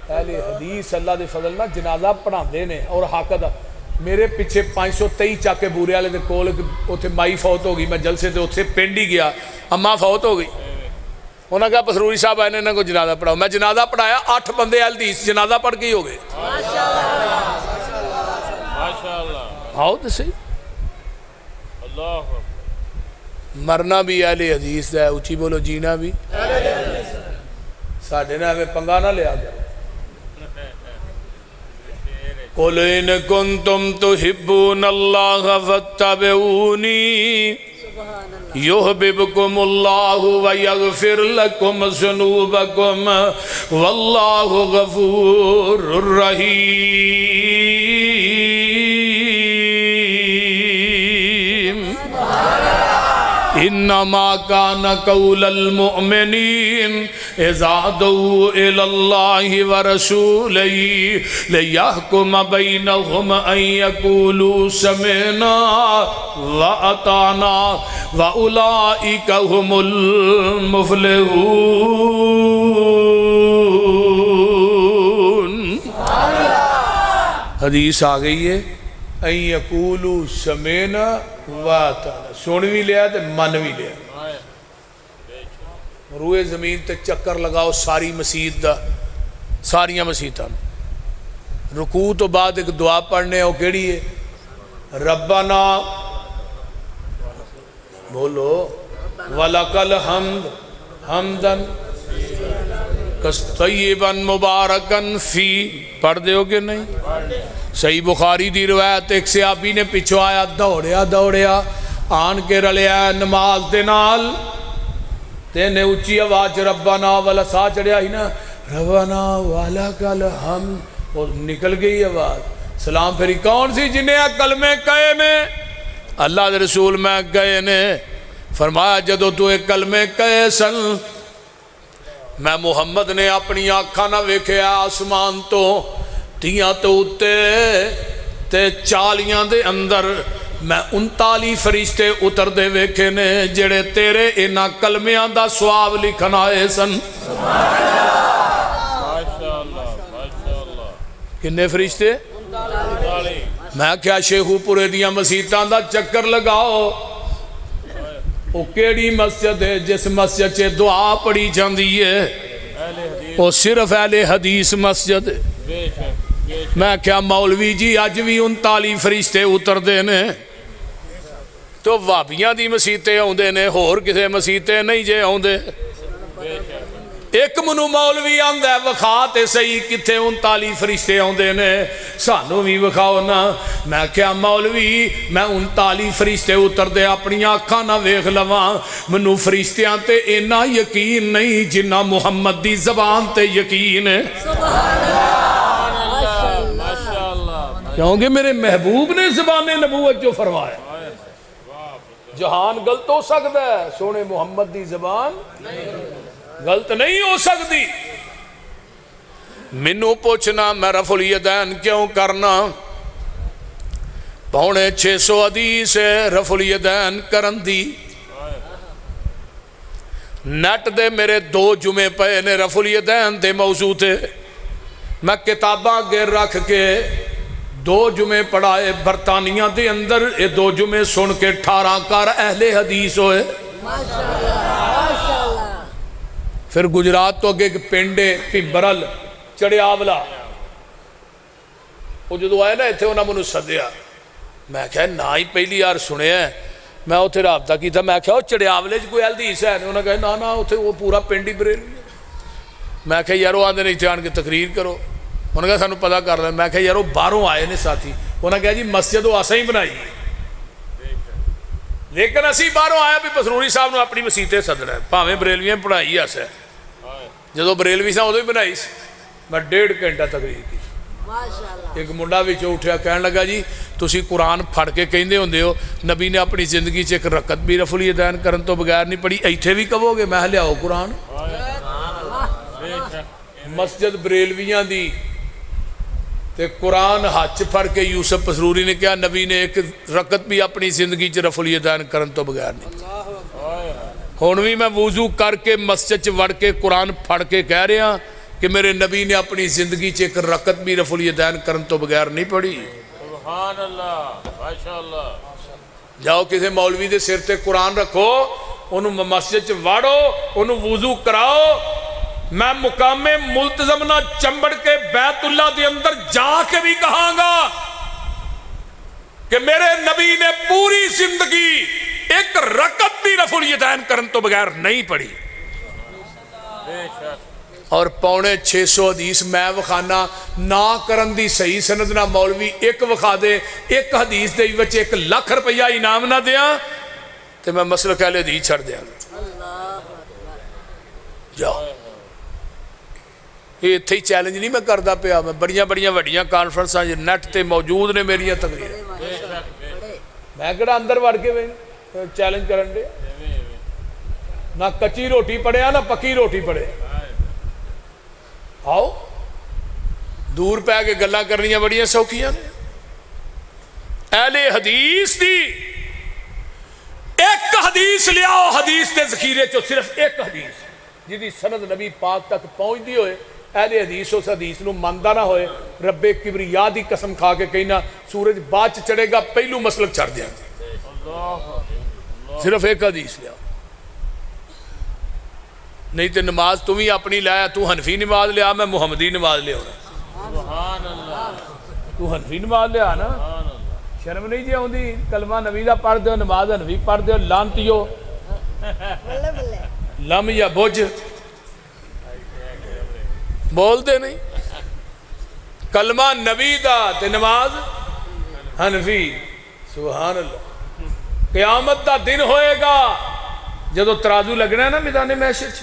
اہل حدیث اللہ دے فضل نہ جنازہ پڑھا دینے اور حق دا میرے پیچھے 523 چاکے بورے والے دے کول اوتھے مائی فوت ہو گئی میں جلسے تے اوتھے پنڈ ہی گیا اماں فوت ہو گئی انہوں نے کہا پسروری صاحب آئے نے انہوں کو جنازہ پڑھاؤ میں جنازہ پڑھایا 8 بندے حدیث جنازہ پڑھ کے ہی ہو گئے آؤ تو صحیح مرنا بھی اہل حدیث ہے اچھی بولو جینا بھی ساڑھے نے ہمیں پنگا نہ لیا گیا قُلْ إِن كُنْتُمْ تُحِبُّونَ اللَّهَ فَاتَّبِعُونِي یحببکم اللہ ویغفر لکم ذنوبکم واللہ غفور رحیم انما کان قول المؤمنین اذا دعوا الی اللہ ورسولہ لیحکم بینہم ان یقولوا سمعنا واطعنا واولئک هم المفلحون۔ حدیث آ گئی ہے ان یقولوا سمعنا واطعنا، سن بھی لیا تے من بھی لیا۔ روئے زمین تے چکر لگاؤ ساری مسجد دا، ساریاں مسجداں رکوع تو بعد ایک دعا پڑھنے او کیڑی ہے؟ ربنا بولو وَلَكَ الْحَمْدُ حَمْدًا طیبا مبارکن فی، پڑھ دے ہو کہ نہیں؟ صحیح بخاری دی روایت ایک صحابی نے پچھو آیا دوڑیا آن کے رلیا نماز دے نال تینے اچھی آواز ربنا والا سا چڑھیا ہی نا، ربنا وَلَكَ الْحَمْدُ، اور نکل گئی آواز۔ سلام پھری کون سی جنہیں کلمے کہے نے؟ اللہ دے رسول میں گئے نے، فرمایا جدو تو ایک کلمے کہے سن میں محمد نے اپنی آنکھاں نہ ویکھے آسمان تو تیاں تو اتے تے چالیاں دے اندر میں 39 فرشتے اتر دے ویکھے نے جڑے تیرے انہاں کلمیاں دا ثواب لکھن آئے سن۔ کنے فرشتے؟ میں کیا شیخو پورے دیاں مسیطاں دا چکر لگاؤ، وہ کیڑی مسجد ہے جس مسجد سے دعا پڑھی جاندی ہے؟ وہ صرف اہل حدیث مسجد ہے۔ میں کیا مولوی جی آج بھی 39 فرشتے اتر دینے تو وابیاں دی مسیطے ہوں دینے اور کسے مسیطے نہیں جے ہوں دے۔ ایک منو مولوی آندہ ہے وکھاتے صحیح کتے 39 فرشتے ہوں دینے سانو بھی وکھاؤ نا۔ میں کیا مولوی میں 39 فرشتے اتر دے اپنی آنکھاں نہ ویکھ لواں، منو فرشتیاں تے اینا یقین نہیں جنہ محمد دی زبان تے یقین ہے۔ کیونکہ میرے محبوب نے زبان نبوت جو فرمایا، جہان غلط ہو سکتا ہے سونے محمد دی زبان غلط نہیں ہو سکتی۔ منو پوچھنا میں رفع الیدین کیوں کرنا؟ 650 حدیث ہے رفع الیدین کرن دی۔ نیٹ دے میرے 2 جمعے پے نے رفع الیدین دے موضوع تھے، میں کتاباں گر رکھ کے 2 جمعے پڑھائے برطانیہ دے اندر، یہ 2 جمعے سن کے 18 کار اہل حدیث ہوئے۔ پھر گجرات تو اگے ایک پینڈے پیمبرل چڑیاولا، وہ جدو آئے نا اتھے انہوں نے سدیا، میں کہا نا ہی پہلی یار سنے ہیں، میں اتھے رابطہ کی تھا، میں کہا وہ چڑیاولے کوئی حدیث ہے؟ انہوں نے کہا نا اتھے وہ پورا پینڈی بریلوی ہے۔ میں کہا یار وہ آندے نہیں تھے آن کے تقریر کرو، انہوں نے کہا سانو پتہ کر لیں۔ میں کہا یار وہ باہروں آئے نے ساتھی، انہوں نے کہا جی مسجد وہ آسا ہی بنائی ہے، لیکن اسی باہروں آیا بھی پسرونی صاحب نے اپنی مسیطے صدر ہے، پاہمیں بریلویاں پڑھائی ہے سے جدو بریلوی صاحب ادھو ہی بنائی سے، میں 1.5 گھنٹہ تقریر کی۔ ایک منڈا بھی اٹھیا کہنے لگا جی تسی قرآن پھڑ کے کہندے ہوندے ہو نبی نے اپنی زندگی سے ایک رکعت بھی رفع الیدین کرن تو بغیر نہیں پڑھی، ایتھے بھی کہو گے؟ میں لیاؤ قرآن۔ مسجد بریلویاں دی تے قرآن ہاتھ پھڑ کے یوسف پسروری نے کہا نبی نے ایک رکعت بھی اپنی زندگی سے رفع الیدین کرن تو بغیر نہیں۔ ہون بھی میں وضو کر کے مسجد وڑ کے قرآن پڑھ کے کہہ رہا کہ میرے نبی نے اپنی زندگی سے ایک رکعت بھی رفع الیدین کرن تو بغیر نہیں پڑھی۔ سبحان اللہ، ماشاءاللہ۔ جاؤ کسی مولوی دے سر تے قرآن رکھو، انہوں مسجد وڑو، انہوں وضو کراؤ، میں مقام ملتزم نہ چمبڑ کے بیت اللہ دے اندر جا کے بھی کہاں گا کہ میرے نبی نے پوری زندگی ایک رکعت بھی رفع الیدین کرن تو بغیر نہیں پڑھی۔ اور 650 حدیث میں وخانا نہ کرن دی صحیح سند نہ مولوی ایک وخا دے، ایک حدیث دے وچ 1 لاکھ روپیہ انعام نہ دیا تو میں مسلک اہل حدیث چھڑ دیا جاؤ یہ اتھے ہی چیلنج نہیں میں کردا پیا میں بڑیاں وڈیاں کانفرنساں نیٹ تے موجود نے میریاں تقریر میں کہڑا اندر وڑ کے چیلنج کرن دے نہ کچی روٹی پڑیا نہ پکی روٹی پڑے آؤ دور پہ کے گلاں کرنیاں بڑیاں سوکھیاں نے اہل حدیث دی ایک حدیث لیاؤ حدیث دے ذخیرے چو صرف ایک حدیث جدی سند نبی پاک تک پہنچ دی ہوئے اہل حدیث اس حدیث نو ماندا نہ ہوئے رب کبریا دی قسم کھا کے کہنا سورج بعد چڑھے گا پہلو مسلک چھڑ دیا صرف ایک حدیث لیاؤ نہیں تو نماز تم ہی اپنی لایا تو حنفی نماز لیا میں محمدی نماز لیا ہونا تو حنفی نماز لیا نا شرم نہیں جی ہوندی کلمہ نبی دا پڑھ دیو نماز حنفی پڑھ دیو لانتیو لم یا بوجھ بول دے نہیں کلمہ نبی دا تے نماز حنفی سبحان اللہ قیامت دا دن ہوئے گا جدو ترازو لگنا ہے نا میدان محشر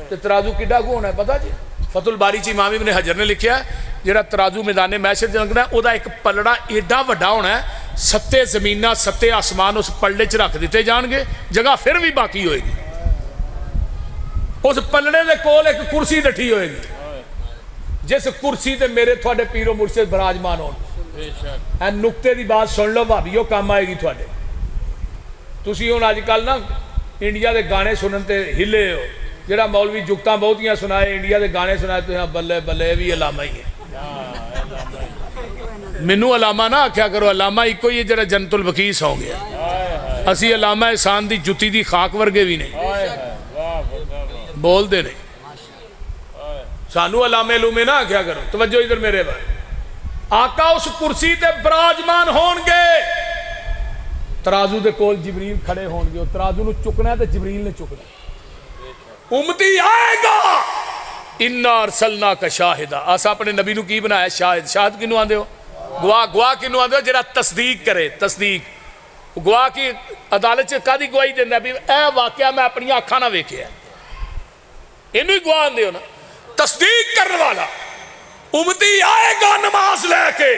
تے ترازو کڈا کو ہونا ہے پتہ جی فتح الباری چی امام ابن حجر نے لکھیا ہے جڑا ترازو میدان محشر لگنا ہے او دا ایک پلڑا ایڈا وڈا ہونا ہے 7 زمینہ 7 آسمان اس پلڑے چ رکھ دیتے جان گے جگہ پھر بھی باقی ہوئے گی اس پلڑے دے کول ایک کرسی ڈٹھی ہوئے گی جس کرسی تے میرے تھوڑے پیرو مرشد براجمان ہون اے نکتے دی بات سن لو بھابیو کام آئے گی تھوڑے تسی ہون آج کل نا انڈیا دے گانے سنن تے ہلے ہو جڑا مولوی جگتاں بہتیاں سنائے انڈیا دے گانے سنائے تو یہاں بلے بلے بھی علامہ ہی ہے منو علامہ نہ آکھیا کرو علامہ ایک کوئی جڑا جنت البقیع ہو گیا اسی علامہ احسان دی جتی دی خاک ورگے بھی نہیں بول دے نہیں سانو علامہ علومے نہ آکھیا کرو توجہ ادھر میرے بھائی آقا اس کرسی تے براجمان ہون گے ترازو دے کول جبریل کھڑے ہون گے ترازو نو چکنا ہے تے جبریل نے چکنا ہے امتی آئے گا اِنَّا ارسلنا کا شاہدہ آسا اپنے نبی نو کی بنایا شاہد شاہد کنو آندے ہو گواہ کنو آندے ہو جرا تصدیق کرے تصدیق گواہ کی عدالت سے قاضی گواہی دے نبی اے واقعہ میں اپنی آنکھاں نہ ویکھیا ہے انہوں ہی گواہ آندے ہو نا تصدیق کرنے والا امتی آئے گا نماز لے کے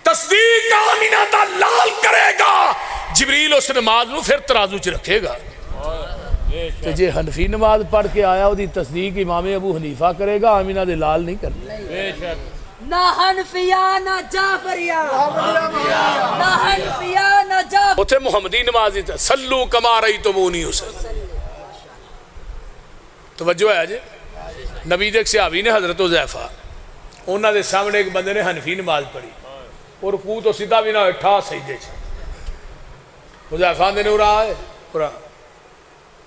تصدیق آمینہ دا لال کرے گا جبریل اس نماز نو پھر ترازو چ رکھے گا کہ جے حنفی نماز پڑھ کے آیا دی تصدیق امام ابو حنیفہ کرے گا آمینہ دے لال نہیں کرنا نہ حنفیہ نہ جعفریہ نہ حنفیہ نہ جعفریہ اتھے محمدی نماز تھا سلو کما رأیتمونی اسے توجہ ہے جی نبی دیکھ صحابی نے حضرت حذیفہ انہاں دے سامنے ایک بندے نے حنفی نماز پڑھی اور رکوع تو سیدھا بھی نہ اٹھا سجدے چ حذیفہ نے نورا ہے پورا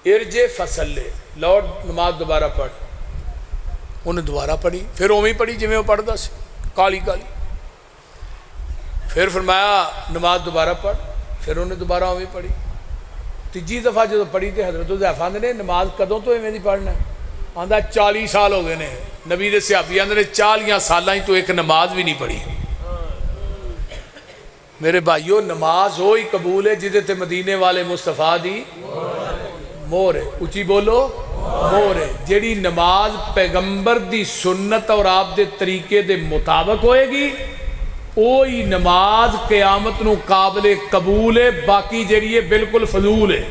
ارجے فصلے لوٹ نماز دوبارہ پڑھ انہیں دوبارہ پڑھی پھر اومی پڑھی جی میں وہ پڑھ دا سی کالی کالی پھر فرمایا نماز دوبارہ پڑھ پھر انہیں دوبارہ اومی پڑھی تیجی دفعہ جو پڑھی تھے حضرت حذیفہ نے نماز کدوں تو ایویں دی پڑھنا ہے آندہ 40 سال ہو گئے نے نبی دے صحابی آندے 40 سالاں ہی تو ایک نماز بھی نہیں پڑھی میرے بھائیو نماز ہوئی قبول ہے جدے تے مدینے والے مصطفیٰ دی مور ہے اچھی بولو مور ہے جیڑی نماز پیغمبر دی سنت اور آپ دے طریقے دے مطابق ہوئے گی اوہی نماز قیامت نو قابل قبول ہے باقی جیڑی ہے بالکل فضول ہے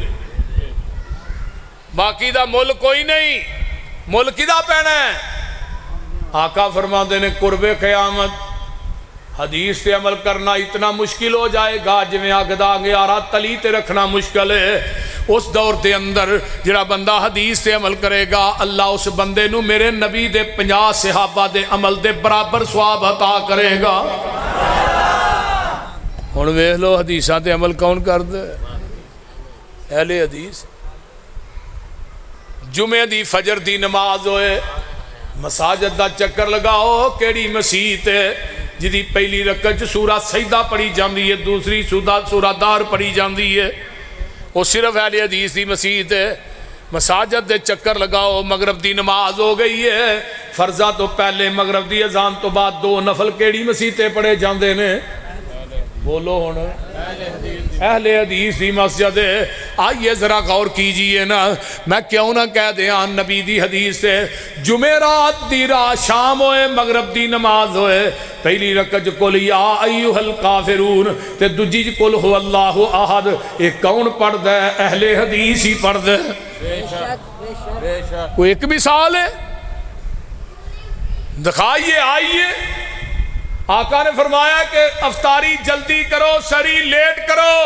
باقی دا ملک کوئی نہیں ملک دا پہنا ہے آقا فرماتے نے قرب قیامت حدیث سے عمل کرنا اتنا مشکل ہو جائے گا جو میں آگے آگے آرہا تلی تے رکھنا مشکل ہے اس دور دے اندر جڑا بندہ حدیث سے عمل کرے گا اللہ اس بندے نو میرے نبی دے 50 صحابہ دے عمل دے برابر ثواب عطا کرے گا ہن ویکھ لو حدیثاں تے عمل کون کر دے اہل حدیث جمعہ دی فجر دی نماز ہوئے مساجد دا چکر لگاؤ کیڑی مسجد ہے جدی پہلی رکعت سورہ سجدہ پڑھی جاندی ہے دوسری سورہ دار پڑھی جاندی ہے وہ صرف اہل حدیث دی مسجد ہے مساجد دے چکر لگاؤ مغرب دی نماز ہو گئی ہے فرضاں تو پہلے مغرب دی اذان تو بعد 2 نفل کیڑی مسجدیں پڑھے جاندے نے بولو ہوں اہل حدیث دی مسجد ہے. آئیے ذرا غور کیجئے نا, میں کیوں نہ کہہ دیا نبی دی حدیث سے, جمعرات دی رات شام ہوئے مغرب دی نماز ہوئے, پہلی رکعت قل یا ایھا الکافرون تے دوجی قل هو اللہ احد, ایک کون پڑھ دے؟ اہل حدیث ہی پڑھ دے. بے شک کوئی ایک مثال ہے دکھائیے. آئیے آقا نے فرمایا کہ افطاری جلدی کرو, سری لیٹ کرو.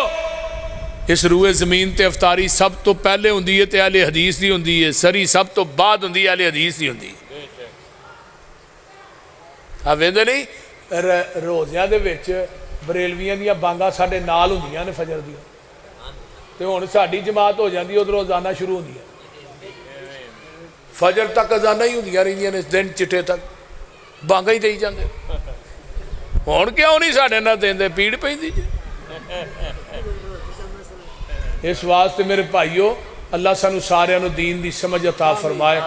اس روئے زمین تے افطاری سب تو پہلے ہوندی ہے تے اہل حدیث دی ہوندی ہے, سری سب تو بعد ہوندی ہے اہل حدیث دی ہوندی ہے. آپ ویندے نہیں روزیاں دے وچ بریلویاں دیاں بانگاں ساڈے نال ہوندیاں نے فجر دی, تے ہن ساڈی جماعت ہو جاندی ادھروں اذاناں شروع ہوندی ہے, فجر تک اذاناں ہی ہوندیاں رہندیاں نے, دن چٹے تک بانگاں ہی دئی جاندے. ہوں کیوں نہیں ساڈے نال دیندے؟ پیڑ پیندی جی. اس واسطے میرے بھائیو اللہ سانو سارے نو دین دی سمجھ عطا فرمائے.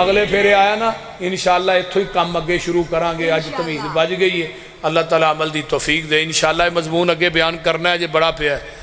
اگلے پھیرے آیا نا انشاءاللہ اتھوں ہی کام اگے شروع کران گے. اج تمیز بج گئی ہے, اللہ تعالیٰ عمل دی توفیق دے. انشاءاللہ مضمون اگے بیان کرنا ہے جے بڑا پیا ہے.